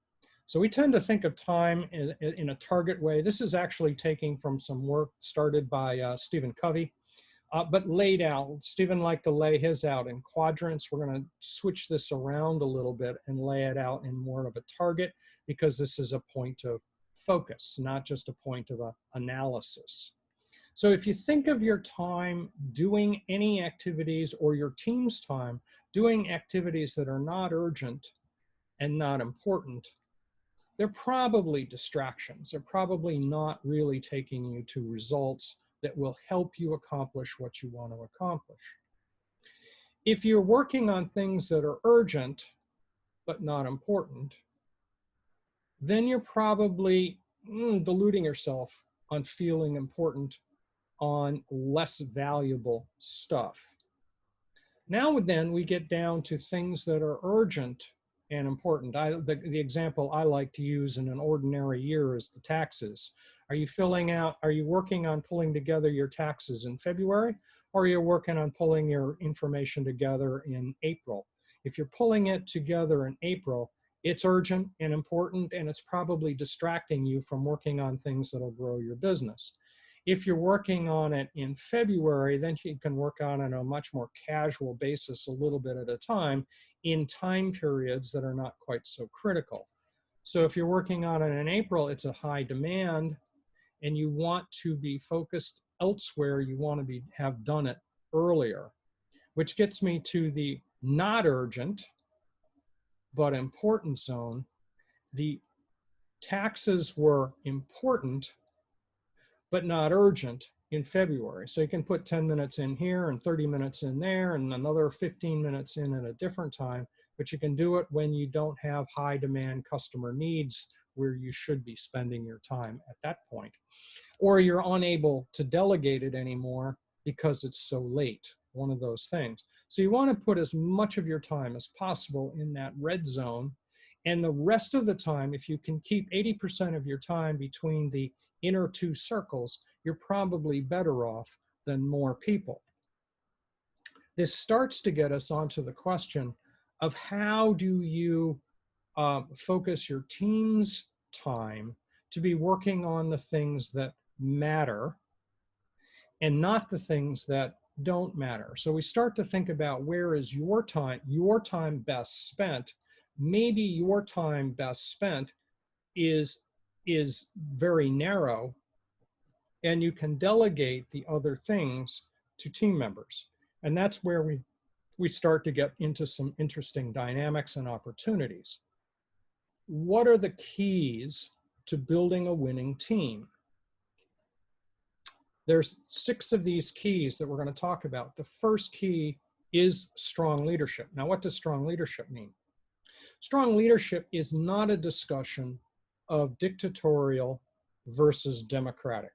So we tend to think of time in a target way. This is actually taking from some work started by Stephen Covey, but laid out. Stephen liked to lay his out in quadrants. We're going to switch this around a little bit and lay it out in more of a target, because this is a point of focus, not just a point of analysis. So if you think of your time doing any activities, or your team's time doing activities that are not urgent and not important, they're probably distractions. They're probably not really taking you to results that will help you accomplish what you want to accomplish. If you're working on things that are urgent but not important, then you're probably deluding yourself on feeling important on less valuable stuff. Now then, we get down to things that are urgent and important. The example I like to use in an ordinary year is the taxes. Are you working on pulling together your taxes in February, or are you working on pulling your information together in April? If you're pulling it together in April, it's urgent and important, and it's probably distracting you from working on things that'll grow your business. If you're working on it in February, then you can work on it on a much more casual basis, a little bit at a time, in time periods that are not quite so critical. So if you're working on it in April, it's a high demand, and you want to be focused elsewhere. You want to have done it earlier, which gets me to the not urgent but important zone. The taxes were important but not urgent in February. So you can put 10 minutes in here and 30 minutes in there and another 15 minutes in at a different time, but you can do it when you don't have high demand customer needs where you should be spending your time at that point. Or you're unable to delegate it anymore because it's so late, one of those things. So you want to put as much of your time as possible in that red zone, and the rest of the time, if you can keep 80% of your time between the inner two circles, you're probably better off than more people. This starts to get us onto the question of how do you focus your team's time to be working on the things that matter and not the things that don't matter. So we start to think about, where is your time best spent? Maybe your time best spent is is very narrow, and you can delegate the other things to team members. And that's where we start to get into some interesting dynamics and opportunities. What are the keys to building a winning team? There's 6 of these keys that we're going to talk about. The first key is strong leadership. Now, what does strong leadership mean? Strong leadership is not a discussion of dictatorial versus democratic.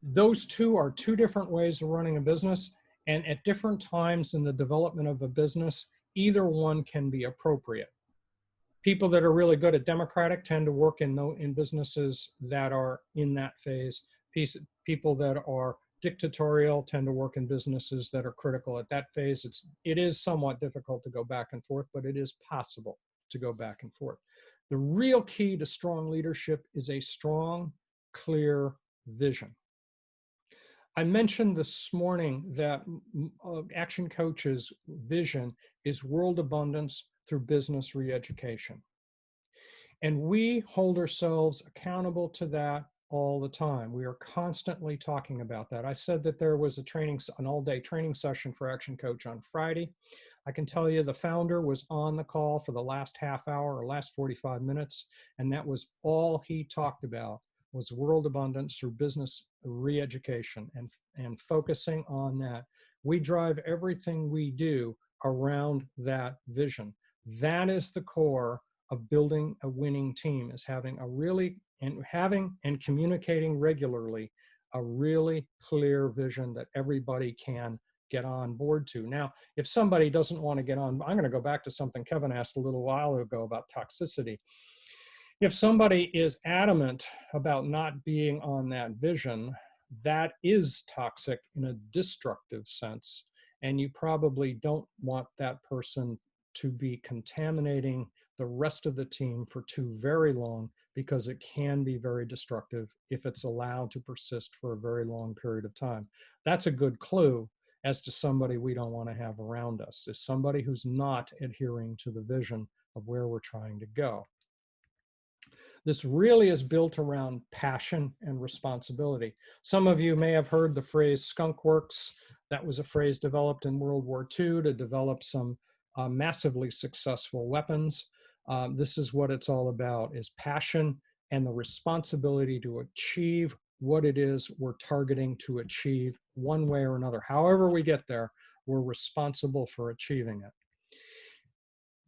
Those two are 2 different ways of running a business, and at different times in the development of a business, either one can be appropriate. People that are really good at democratic tend to work in businesses that are in that phase. People that are dictatorial tend to work in businesses that are critical at that phase. It is somewhat difficult to go back and forth, but it is possible to go back and forth. The real key to strong leadership is a strong, clear vision. I mentioned this morning that Action Coach's vision is world abundance through business re-education. And we hold ourselves accountable to that all the time. We are constantly talking about that. I said that there was an all-day training session for Action Coach on Friday. I can tell you the founder was on the call for the last half hour or last 45 minutes, and that was all he talked about, was world abundance through business re-education and focusing on that. We drive everything we do around that vision. That is the core of building a winning team, is having and communicating regularly a really clear vision that everybody can get on board to. Now, if somebody doesn't want to get on, I'm going to go back to something Kevin asked a little while ago about toxicity. If somebody is adamant about not being on that vision, that is toxic in a destructive sense. And you probably don't want that person to be contaminating the rest of the team for too very long, because it can be very destructive if it's allowed to persist for a very long period of time. That's a good clue as to somebody we don't want to have around us, is somebody who's not adhering to the vision of where we're trying to go. This really is built around passion and responsibility. Some of you may have heard the phrase skunk works. That was a phrase developed in World War II to develop some massively successful weapons. This is what it's all about, is passion and the responsibility to achieve what it is we're targeting to achieve one way or another. However we get there, we're responsible for achieving it.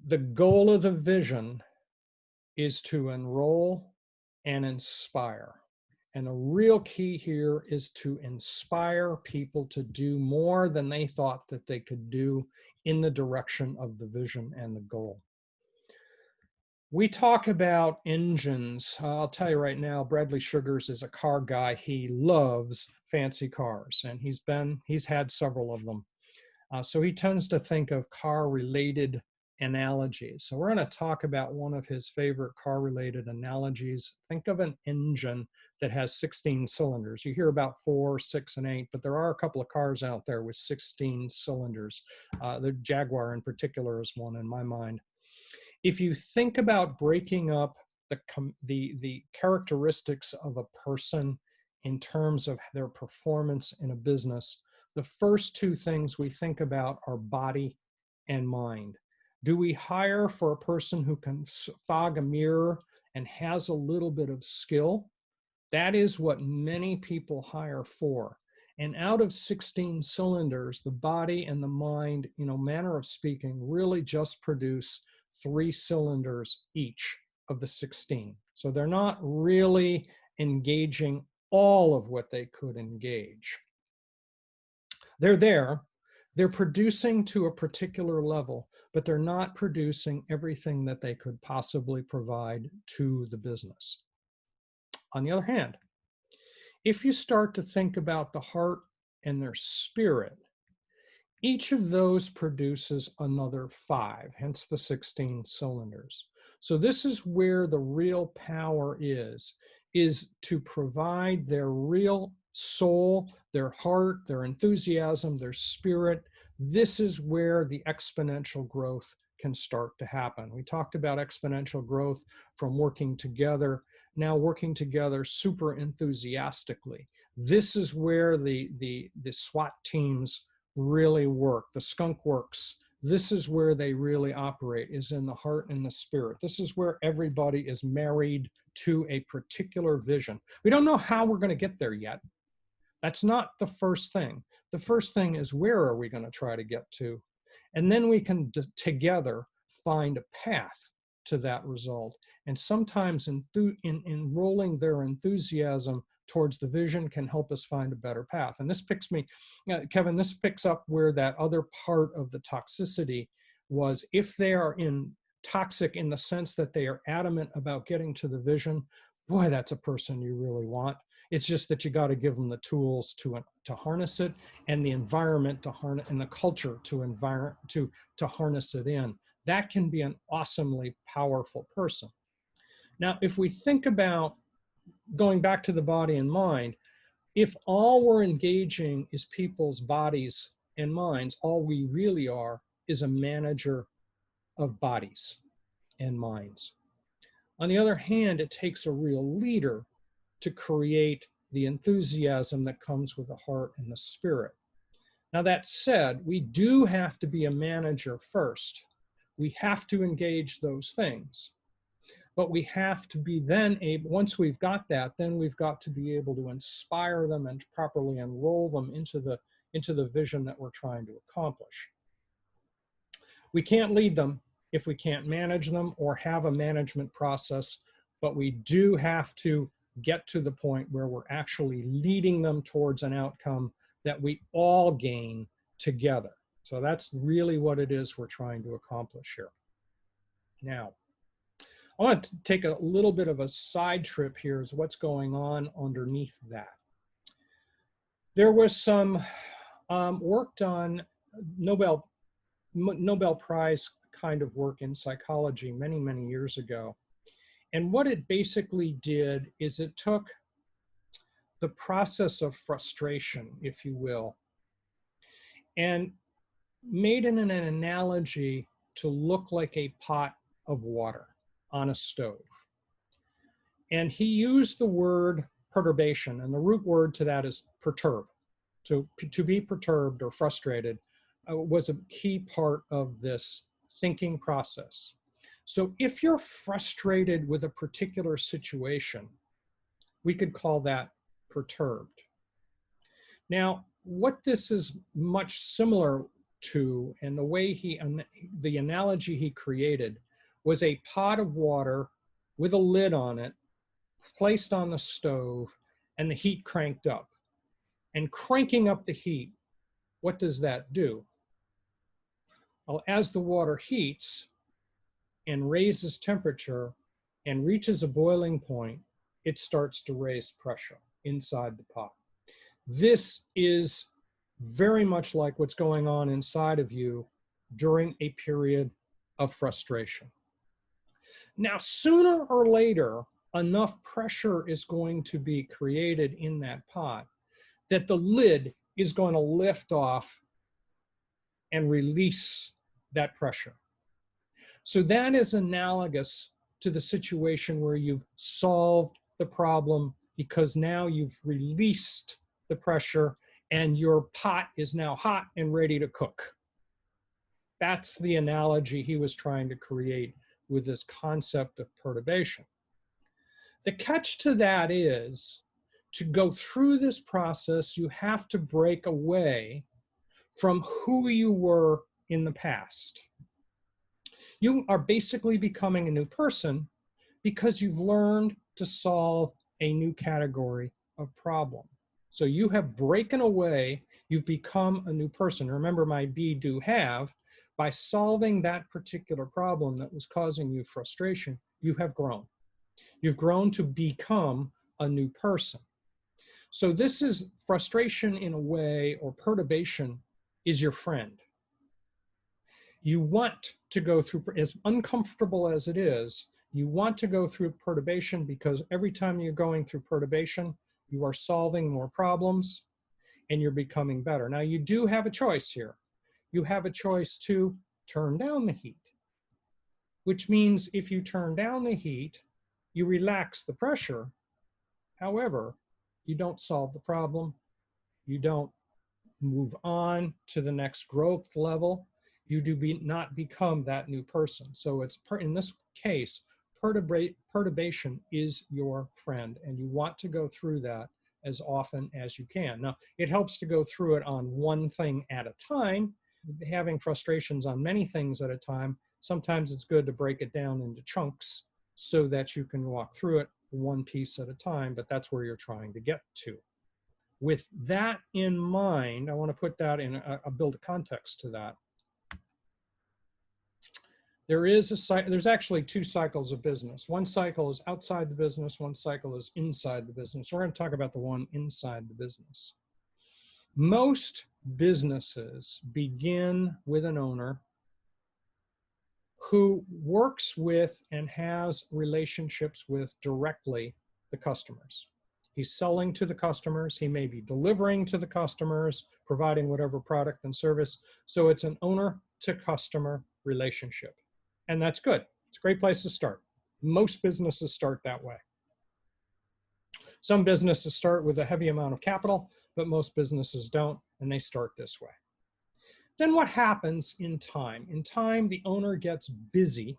The goal of the vision is to enroll and inspire. And the real key here is to inspire people to do more than they thought that they could do in the direction of the vision and the goal. We talk about engines. I'll tell you right now, Bradley Sugars is a car guy. He loves fancy cars, and he's had several of them. So he tends to think of car-related analogies. So we're going to talk about one of his favorite car-related analogies. Think of an engine that has 16 cylinders. You hear about 4, 6, and 8, but there are a couple of cars out there with 16 cylinders. The Jaguar in particular is one in my mind. If you think about breaking up the characteristics of a person in terms of their performance in a business, the first 2 things we think about are body and mind. Do we hire for a person who can fog a mirror and has a little bit of skill? That is what many people hire for. And out of 16 cylinders, the body and the mind, manner of speaking, really just produce 3 cylinders each of the 16. So they're not really engaging all of what they could engage. They're there, they're producing to a particular level, but they're not producing everything that they could possibly provide to the business. On the other hand, if you start to think about the heart and their spirit, each of those produces another 5, hence the 16 cylinders. So this is where the real power is to provide their real soul, their heart, their enthusiasm, their spirit. This is where the exponential growth can start to happen. We talked about exponential growth from working together, now working together super enthusiastically. This is where the SWAT teams really work, the skunk works. This is where they really operate, is in the heart and the spirit. This is where everybody is married to a particular vision. We don't know how we're going to get there yet. That's not the first thing. The first thing is, where are we going to try to get to? And then we can together find a path to that result. And sometimes enrolling their enthusiasm towards the vision can help us find a better path. And this picks me, Kevin, this picks up where that other part of the toxicity was. If they are toxic in the sense that they are adamant about getting to the vision, boy, that's a person you really want. It's just that you got to give them the tools to harness it, and the environment to harness, and the culture to harness it in. That can be an awesomely powerful person. Now, if we think about going back to the body and mind, if all we're engaging is people's bodies and minds, all we really are is a manager of bodies and minds. On the other hand, it takes a real leader to create the enthusiasm that comes with the heart and the spirit. Now, that said, we do have to be a manager first. We have to engage those things. But we have to be then able, once we've got that, then we've got to be able to inspire them and properly enroll them into the vision that we're trying to accomplish. We can't lead them if we can't manage them or have a management process, but we do have to get to the point where we're actually leading them towards an outcome that we all gain together. So that's really what it is we're trying to accomplish here. Now, I want to take a little bit of a side trip here as what's going on underneath that. There was some work done, Nobel Prize kind of work in psychology many, many years ago. And what it basically did is it took the process of frustration, if you will, and made it an analogy to look like a pot of water on a stove. And he used the word perturbation, and the root word to that is perturb. So to be perturbed or frustrated was a key part of this thinking process. So if you're frustrated with a particular situation, we could call that perturbed. Now, what this is much similar to, and the way the analogy he created, was a pot of water with a lid on it, placed on the stove, and the heat cranked up. And cranking up the heat, what does that do? Well, as the water heats and raises temperature and reaches a boiling point, it starts to raise pressure inside the pot. This is very much like what's going on inside of you during a period of frustration. Now, sooner or later, enough pressure is going to be created in that pot that the lid is going to lift off and release that pressure. So that is analogous to the situation where you've solved the problem because now you've released the pressure and your pot is now hot and ready to cook. That's the analogy he was trying to create with this concept of perturbation. The catch to that is, to go through this process, you have to break away from who you were in the past. You are basically becoming a new person because you've learned to solve a new category of problem. So you have broken away, you've become a new person. Remember my be, do, have. By solving that particular problem that was causing you frustration, you have grown. You've grown to become a new person. So this is frustration in a way, or perturbation is your friend. You want to go through, as uncomfortable as it is, you want to go through perturbation because every time you're going through perturbation, you are solving more problems and you're becoming better. Now you do have a choice here. You have a choice to turn down the heat. which means if you turn down the heat, you relax the pressure. However, you don't solve the problem. You don't move on to the next growth level. You do not become that new person. So it's in this case, perturbation is your friend, and you want to go through that as often as you can. Now, it helps to go through it on one thing at a time. Having frustrations on many things at a time, sometimes it's good to break it down into chunks so that you can walk through it one piece at a time, but that's where you're trying to get to. With that in mind, I want to put that in build a context to that. There's actually two cycles of business. One cycle is outside the business, one cycle is inside the business. We're going to talk about the one inside the business. Most businesses begin with an owner who works with and has relationships with directly the customers. He's selling to the customers. He may be delivering to the customers, providing whatever product and service. So it's an owner to customer relationship. And that's good. It's a great place to start. Most businesses start that way. Some businesses start with a heavy amount of capital, but most businesses don't, and they start this way. Then what happens in time? In time, the owner gets busy,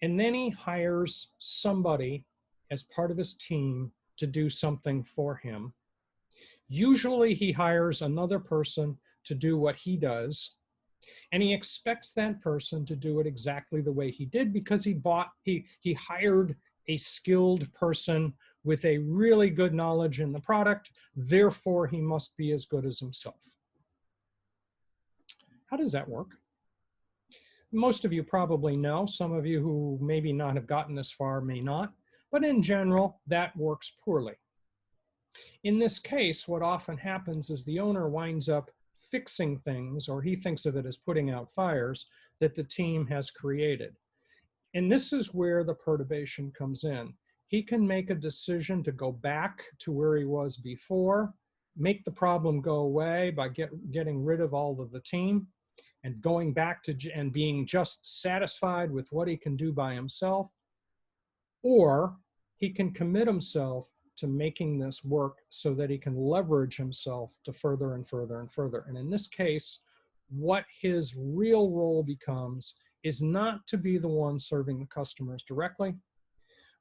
and then he hires somebody as part of his team to do something for him. Usually he hires another person to do what he does, and he expects that person to do it exactly the way he did because he hired a skilled person with a really good knowledge in the product. Therefore, he must be as good as himself. How does that work? Most of you probably know. Some of you who maybe not have gotten this far may not. But in general, that works poorly. In this case, what often happens is the owner winds up fixing things, or he thinks of it as putting out fires, that the team has created. And this is where the perturbation comes in. He can make a decision to go back to where he was before, make the problem go away by getting rid of all of the team, and going back to and being just satisfied with what he can do by himself, or he can commit himself to making this work so that he can leverage himself to further and further and further. And in this case, what his real role becomes is not to be the one serving the customers directly,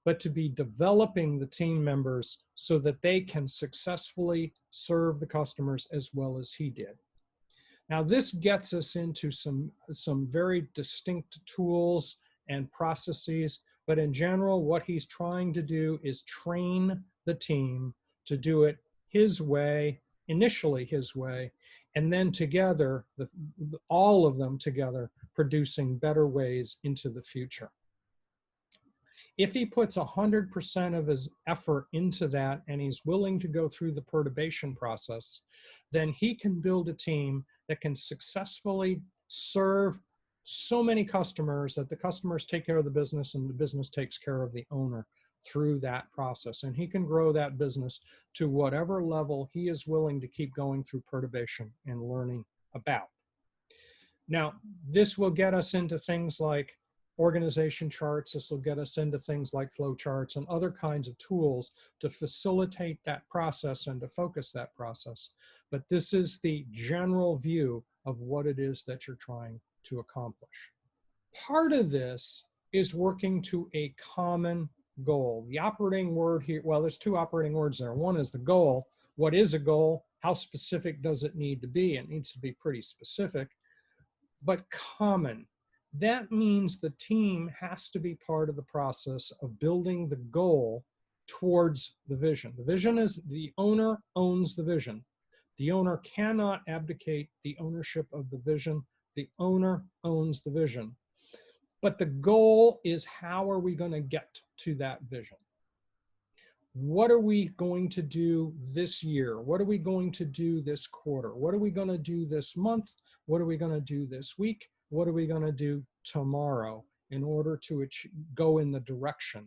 but to be developing the team members so that they can successfully serve the customers as well as he did. Now, this gets us into some very distinct tools and processes, but in general, what he's trying to do is train the team to do it his way, initially his way, and then together, all of them together, producing better ways into the future. If he puts 100% of his effort into that and he's willing to go through the perturbation process, then he can build a team that can successfully serve so many customers that the customers take care of the business and the business takes care of the owner through that process. And he can grow that business to whatever level he is willing to keep going through perturbation and learning about. Now, this will get us into things like organization charts. This will get us into things like flow charts and other kinds of tools to facilitate that process and to focus that process. But this is the general view of what it is that you're trying to accomplish. Part of this is working to a common goal. The operating word here, well, there's two operating words there. One is the goal. What is a goal? How specific does it need to be? It needs to be pretty specific, but common. That means the team has to be part of the process of building the goal towards the vision. The vision is the owner owns the vision. The owner cannot abdicate the ownership of the vision. The owner owns the vision. But the goal is, how are we going to get to that vision? What are we going to do this year? What are we going to do this quarter? What are we going to do this month? What are we going to do this week? What are we going to do tomorrow in order to go in the direction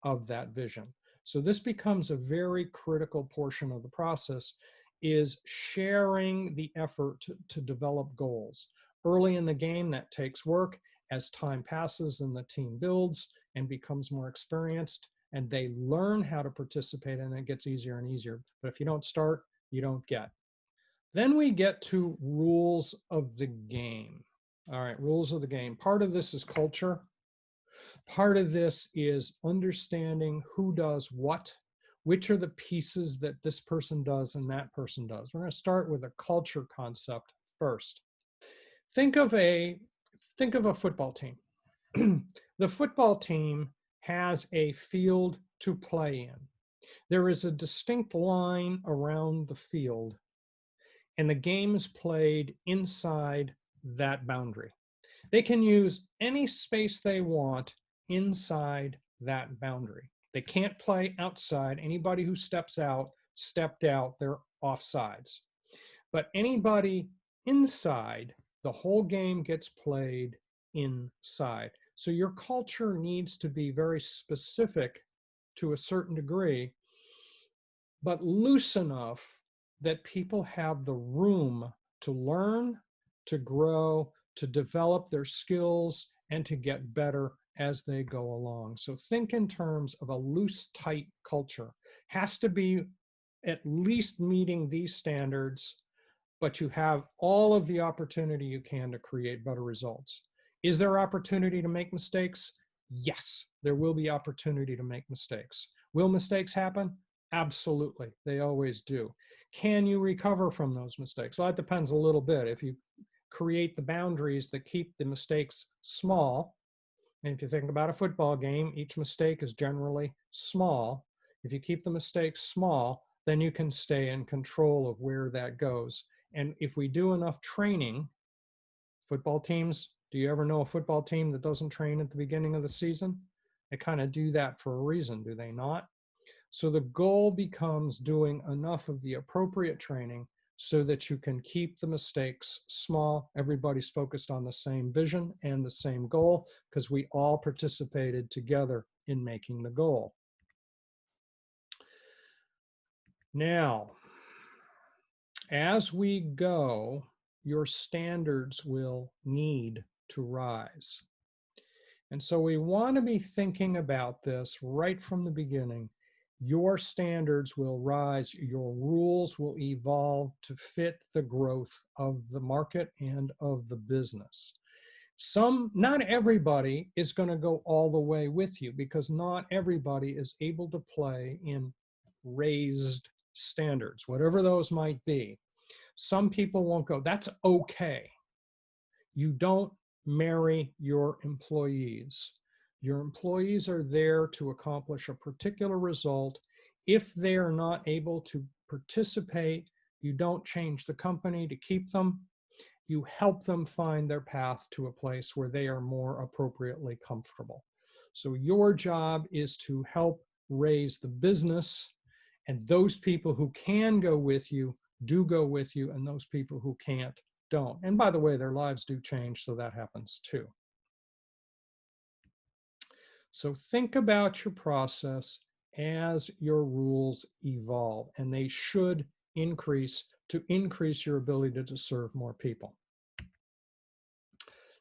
of that vision? So this becomes a very critical portion of the process, is sharing the effort to develop goals. Early in the game, that takes work. as time passes and the team builds and becomes more experienced and they learn how to participate, and it gets easier and easier. But if you don't start, you don't get. Then we get to rules of the game. All right, rules of the game. Part of this is culture. Part of this is understanding who does what, which are the pieces that this person does and that person does. We're going to start with a culture concept first. Think of a football team. The football team has a field to play in. There is a distinct line around the field, and the game is played inside that boundary. They can use any space they want inside that boundary. They can't play outside. Anybody who stepped out, they're offsides. But anybody inside, the whole game gets played inside. So your culture needs to be very specific to a certain degree, but loose enough that people have the room to learn, to grow, to develop their skills, and to get better as they go along. So think in terms of a loose, tight culture. Has to be at least meeting these standards, but you have all of the opportunity you can to create better results. Is there opportunity to make mistakes? Yes, there will be opportunity to make mistakes. Will mistakes happen? Absolutely, they always do. Can you recover from those mistakes? Well, that depends a little bit. If you create the boundaries that keep the mistakes small, and if you think about a football game, each mistake is generally small. If you keep the mistakes small, then you can stay in control of where that goes. And if we do enough training, football teams, do you ever know a football team that doesn't train at the beginning of the season? They kind of do that for a reason, do they not? So the goal becomes doing enough of the appropriate training so that you can keep the mistakes small. Everybody's focused on the same vision and the same goal because we all participated together in making the goal. Now, as we go, your standards will need to rise. And so we want to be thinking about this right from the beginning. Your standards will rise, your rules will evolve to fit the growth of the market and of the business. Not everybody is going to go all the way with you because not everybody is able to play in raised standards, whatever those might be. Some people won't go. That's okay. You don't marry your employees. Your employees are there to accomplish a particular result. If they are not able to participate, you don't change the company to keep them. You help them find their path to a place where they are more appropriately comfortable. So your job is to help raise the business, and those people who can go with you do go with you, and those people who can't don't. And by the way, their lives do change, so that happens too. So think about your process as your rules evolve, and they should increase to increase your ability to serve more people.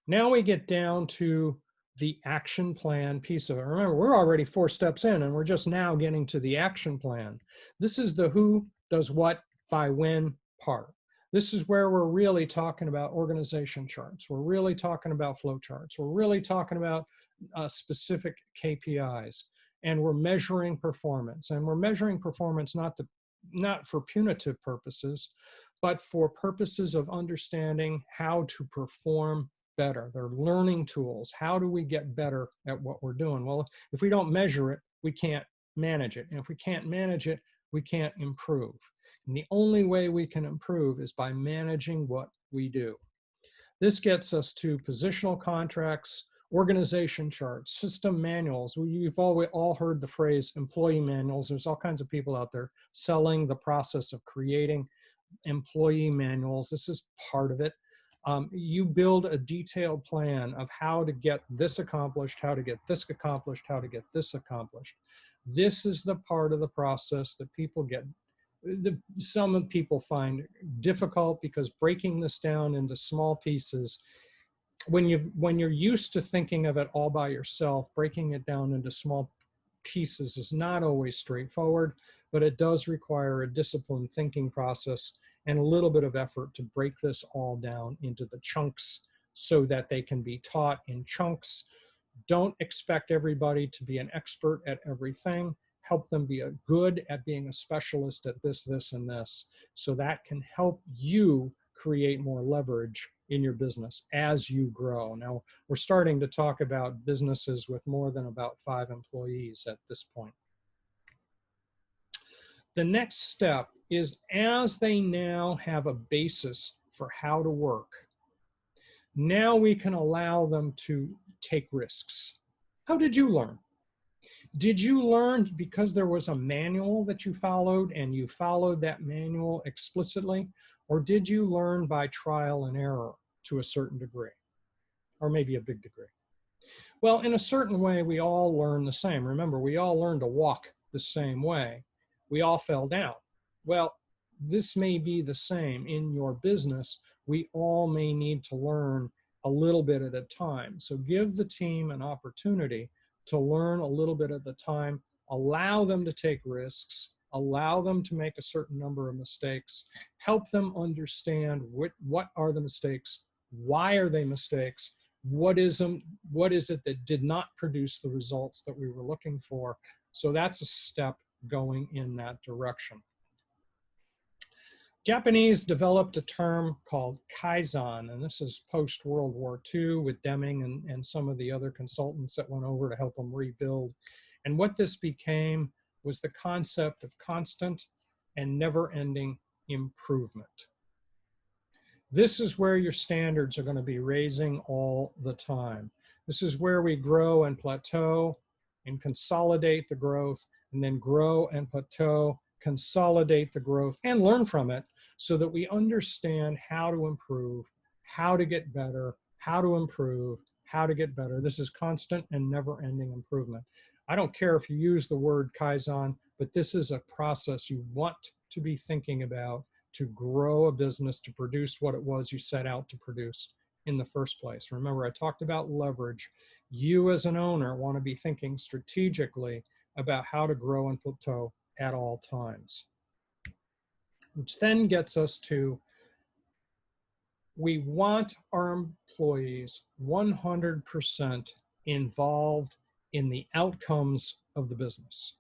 Now we get down to the action plan piece of it. Remember, we're already 4 steps in, and we're just now getting to the action plan. This is the who, does what, by when part. This is where we're really talking about organization charts. We're really talking about flow charts. We're really talking about specific KPIs, and we're measuring performance. And we're measuring performance not for punitive purposes, but for purposes of understanding how to perform better. They're learning tools. How do we get better at what we're doing? Well, if we don't measure it, we can't manage it. And if we can't manage it, we can't improve. And the only way we can improve is by managing what we do. This gets us to positional contracts, organization charts, system manuals. You've all heard the phrase employee manuals. There's all kinds of people out there selling the process of creating employee manuals. This is part of it. You build a detailed plan of how to get this accomplished, how to get this accomplished, how to get this accomplished. This is the part of the process that some people find difficult because breaking this down into small pieces when you're used to thinking of it all by yourself, breaking it down into small pieces is not always straightforward, but it does require a disciplined thinking process and a little bit of effort to break this all down into the chunks so that they can be taught in chunks. Don't expect everybody to be an expert at everything. Help them be good at being a specialist at this, this, and this. So that can help you create more leverage in your business as you grow. Now, we're starting to talk about businesses with more than about 5 employees at this point. The next step is, as they now have a basis for how to work, now we can allow them to take risks. How did you learn? Did you learn because there was a manual that you followed and you followed that manual explicitly? Or did you learn by trial and error to a certain degree, or maybe a big degree? Well, in a certain way, we all learn the same. Remember, we all learn to walk the same way. We all fell down. Well, this may be the same in your business. We all may need to learn a little bit at a time. So give the team an opportunity to learn a little bit at a time, allow them to take risks, allow them to make a certain number of mistakes, help them understand what are the mistakes, why are they mistakes, what is it that did not produce the results that we were looking for. So that's a step going in that direction. Japanese developed a term called Kaizen, and this is post-World War II with Deming and some of the other consultants that went over to help them rebuild. And what this became was the concept of constant and never-ending improvement. This is where your standards are going to be raising all the time. This is where we grow and plateau and consolidate the growth, and then grow and plateau, consolidate the growth, and learn from it so that we understand how to improve, how to get better, how to improve, how to get better. This is constant and never-ending improvement. I don't care if you use the word Kaizen, but this is a process you want to be thinking about to grow a business, to produce what it was you set out to produce in the first place. Remember, I talked about leverage. You as an owner want to be thinking strategically about how to grow and plateau at all times. Which then gets us to, we want our employees 100% involved in the outcomes of the business.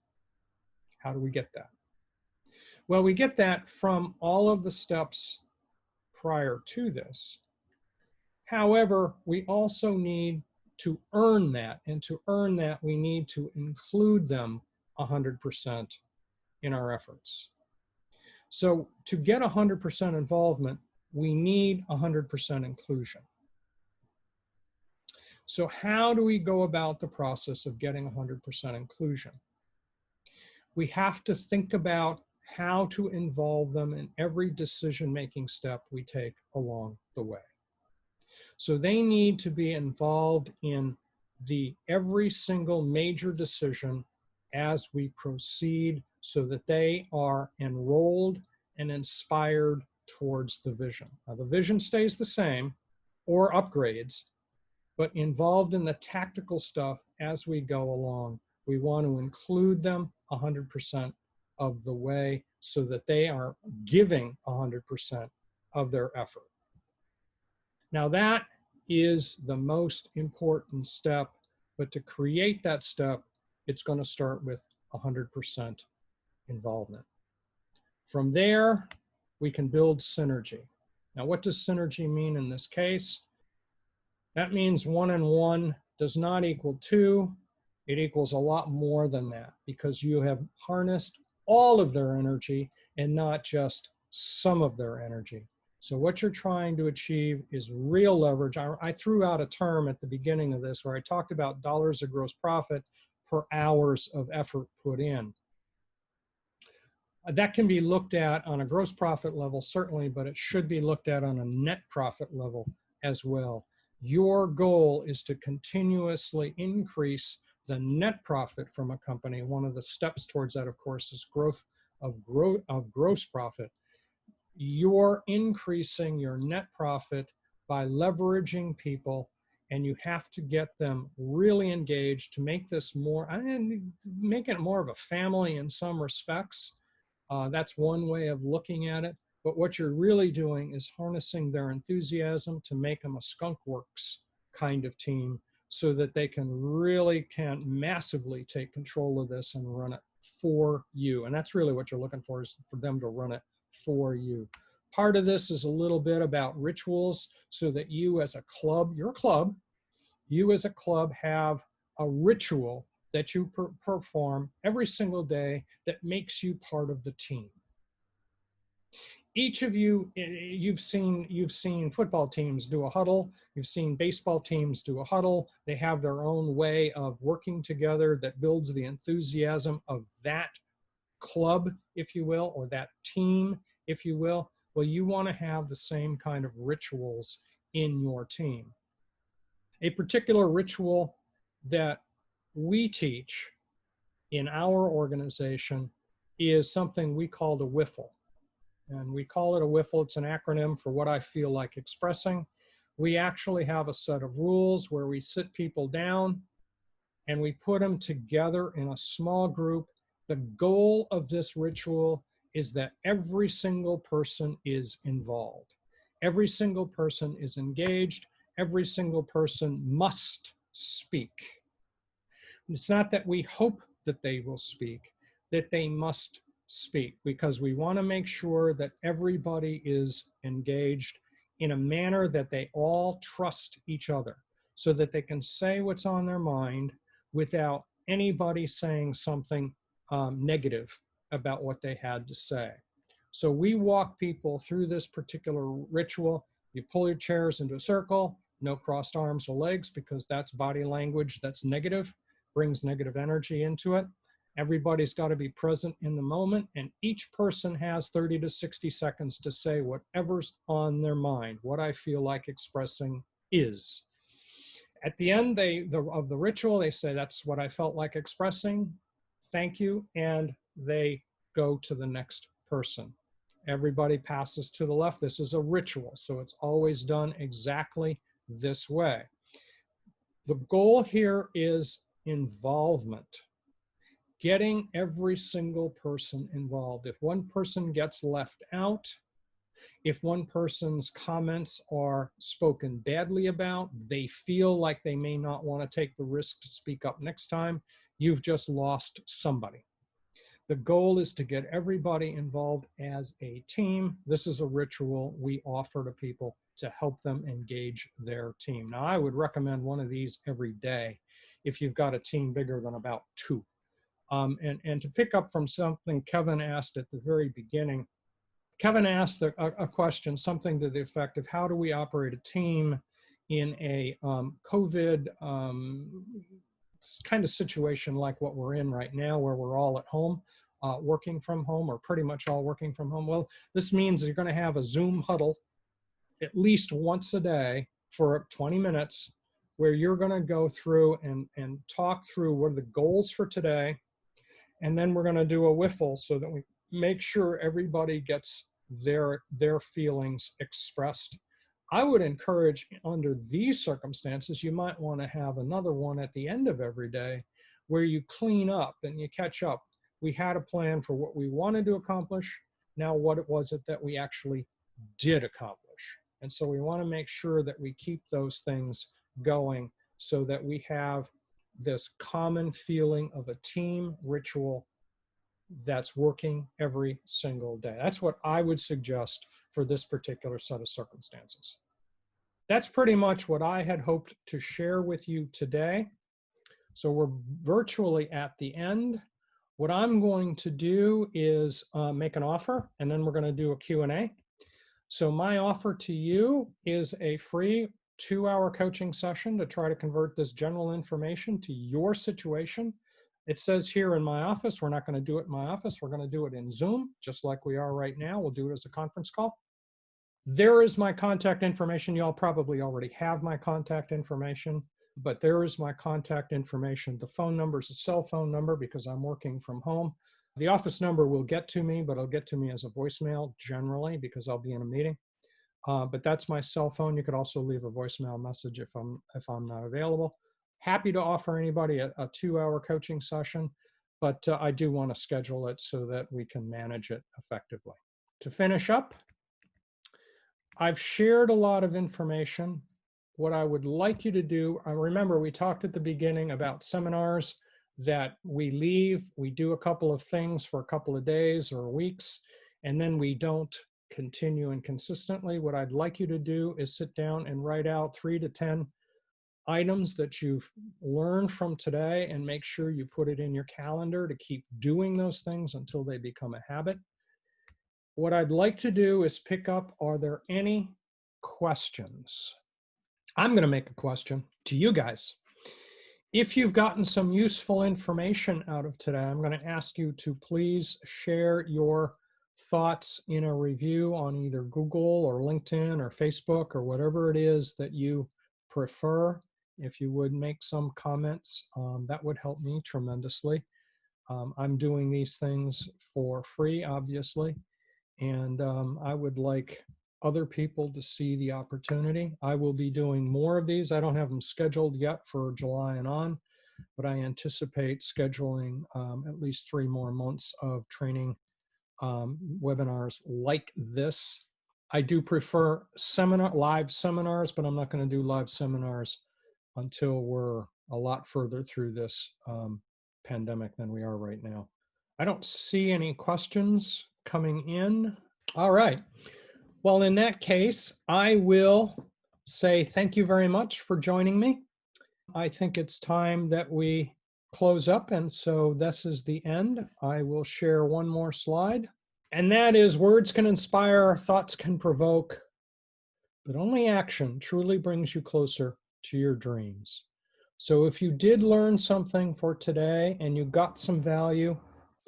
How do we get that? Well, we get that from all of the steps prior to this. However, we also need to earn that, and to earn that, we need to include them 100% in our efforts. So to get 100% involvement, we need 100% inclusion. So how do we go about the process of getting 100% inclusion? We have to think about how to involve them in every decision-making step we take along the way. So they need to be involved in every single major decision as we proceed, so that they are enrolled and inspired towards the vision. Now, the vision stays the same or upgrades, but involved in the tactical stuff as we go along. We want to include them 100% of the way so that they are giving 100% of their effort. Now, that is the most important step, but to create that step, it's going to start with 100% involvement. From there, we can build synergy. Now, what does synergy mean in this case? That means 1 and 1 does not equal 2. It equals a lot more than that, because you have harnessed all of their energy and not just some of their energy. So what you're trying to achieve is real leverage. I threw out a term at the beginning of this where I talked about dollars of gross profit per hours of effort put in. That can be looked at on a gross profit level, certainly, but it should be looked at on a net profit level as well. Your goal is to continuously increase the net profit from a company. One of the steps towards that, of course, is growth of gross profit. You're increasing your net profit by leveraging people, and you have to get them really engaged to make this more, I mean, make it more of a family in some respects. That's one way of looking at it. But what you're really doing is harnessing their enthusiasm to make them a skunk works kind of team, so that they can massively take control of this and run it for you. And that's really what you're looking for, is for them to run it for you. Part of this is a little bit about rituals, so that you as a club, you as a club have a ritual that you perform every single day that makes you part of the team. Each of you, you've seen football teams do a huddle. You've seen baseball teams do a huddle. They have their own way of working together that builds the enthusiasm of that club, if you will, or that team, if you will. Well, you want to have the same kind of rituals in your team. A particular ritual that we teach in our organization is something we call the WIFLE. And we call it a WIFLE. It's an acronym for what I feel like expressing. We actually have a set of rules where we sit people down and we put them together in a small group. The goal of this ritual is that every single person is involved. Every single person is engaged. Every single person must speak. It's not that we hope that they will speak, that they must speak, because we want to make sure that everybody is engaged in a manner that they all trust each other, so that they can say what's on their mind without anybody saying something negative about what they had to say. So we walk people through this particular ritual. You pull your chairs into a circle, no crossed arms or legs, because that's body language that's negative, brings negative energy into it. Everybody's got to be present in the moment, and each person has 30 to 60 seconds to say whatever's on their mind. What I feel like expressing is. At the end of the ritual, they say, that's what I felt like expressing. Thank you. And they go to the next person. Everybody passes to the left. This is a ritual, so it's always done exactly this way. The goal here is involvement. Getting every single person involved. If one person gets left out, if one person's comments are spoken badly about, they feel like they may not want to take the risk to speak up next time, you've just lost somebody. The goal is to get everybody involved as a team. This is a ritual we offer to people to help them engage their team. Now, I would recommend one of these every day if you've got a team bigger than about 2. And to pick up from something Kevin asked at the very beginning, Kevin asked a question, something to the effect of, how do we operate a team in a COVID kind of situation like what we're in right now, where we're all at home, working from home, or pretty much all working from home? Well, this means you're going to have a Zoom huddle at least once a day for 20 minutes, where you're going to go through and talk through what are the goals for today. And then we're going to do a WIFLE, so that we make sure everybody gets their feelings expressed. I would encourage, under these circumstances, you might want to have another one at the end of every day, where you clean up and you catch up. We had a plan for what we wanted to accomplish. Now, what was it that we actually did accomplish? And so we want to make sure that we keep those things going, so that we have this common feeling of a team ritual that's working every single day. That's what I would suggest for this particular set of circumstances. That's pretty much what I had hoped to share with you today. So we're virtually at the end. What I'm going to do is make an offer, and then we're going to do a Q&A. So my offer to you is a free 2-hour coaching session to try to convert this general information to your situation. It says here in my office. We're not going to do it in my office. We're going to do it in Zoom, just like we are right now. We'll do it as a conference call. There is my contact information. You all probably already have my contact information, but there is my contact information. The phone number is a cell phone number because I'm working from home. The office number will get to me, but it'll get to me as a voicemail generally, because I'll be in a meeting. but that's my cell phone. You could also leave a voicemail message if I'm not available. Happy to offer anybody a 2-hour coaching session, but I do want to schedule it so that we can manage it effectively. To finish up, I've shared a lot of information. What I would like you to do, remember we talked at the beginning about seminars that we leave, we do a couple of things for a couple of days or weeks, and then we don't continue and consistently. What I'd like you to do is sit down and write out 3 to 10 items that you've learned from today and make sure you put it in your calendar to keep doing those things until they become a habit. What I'd like to do is pick up, are there any questions? I'm going to make a question to you guys. If you've gotten some useful information out of today, I'm going to ask you to please share your thoughts in a review on either Google or LinkedIn or Facebook or whatever it is that you prefer. If you would make some comments, that would help me tremendously. I'm doing these things for free, obviously, and I would like other people to see the opportunity. I will be doing more of these. I don't have them scheduled yet for July and on, but I anticipate scheduling at least 3 more months of training webinars like this. I do prefer live seminars, but I'm not going to do live seminars until we're a lot further through this pandemic than we are right now. I don't see any questions coming in. All right. Well, in that case, I will say thank you very much for joining me. I think it's time that we close up, and so this is the end. I will share one more slide, and that is words can inspire, thoughts can provoke, but only action truly brings you closer to your dreams. So if you did learn something for today and you got some value,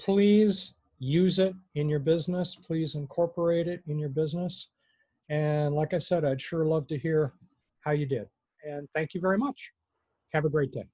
please use it in your business. Please incorporate it in your business. And like I said, I'd sure love to hear how you did. And thank you very much. Have a great day.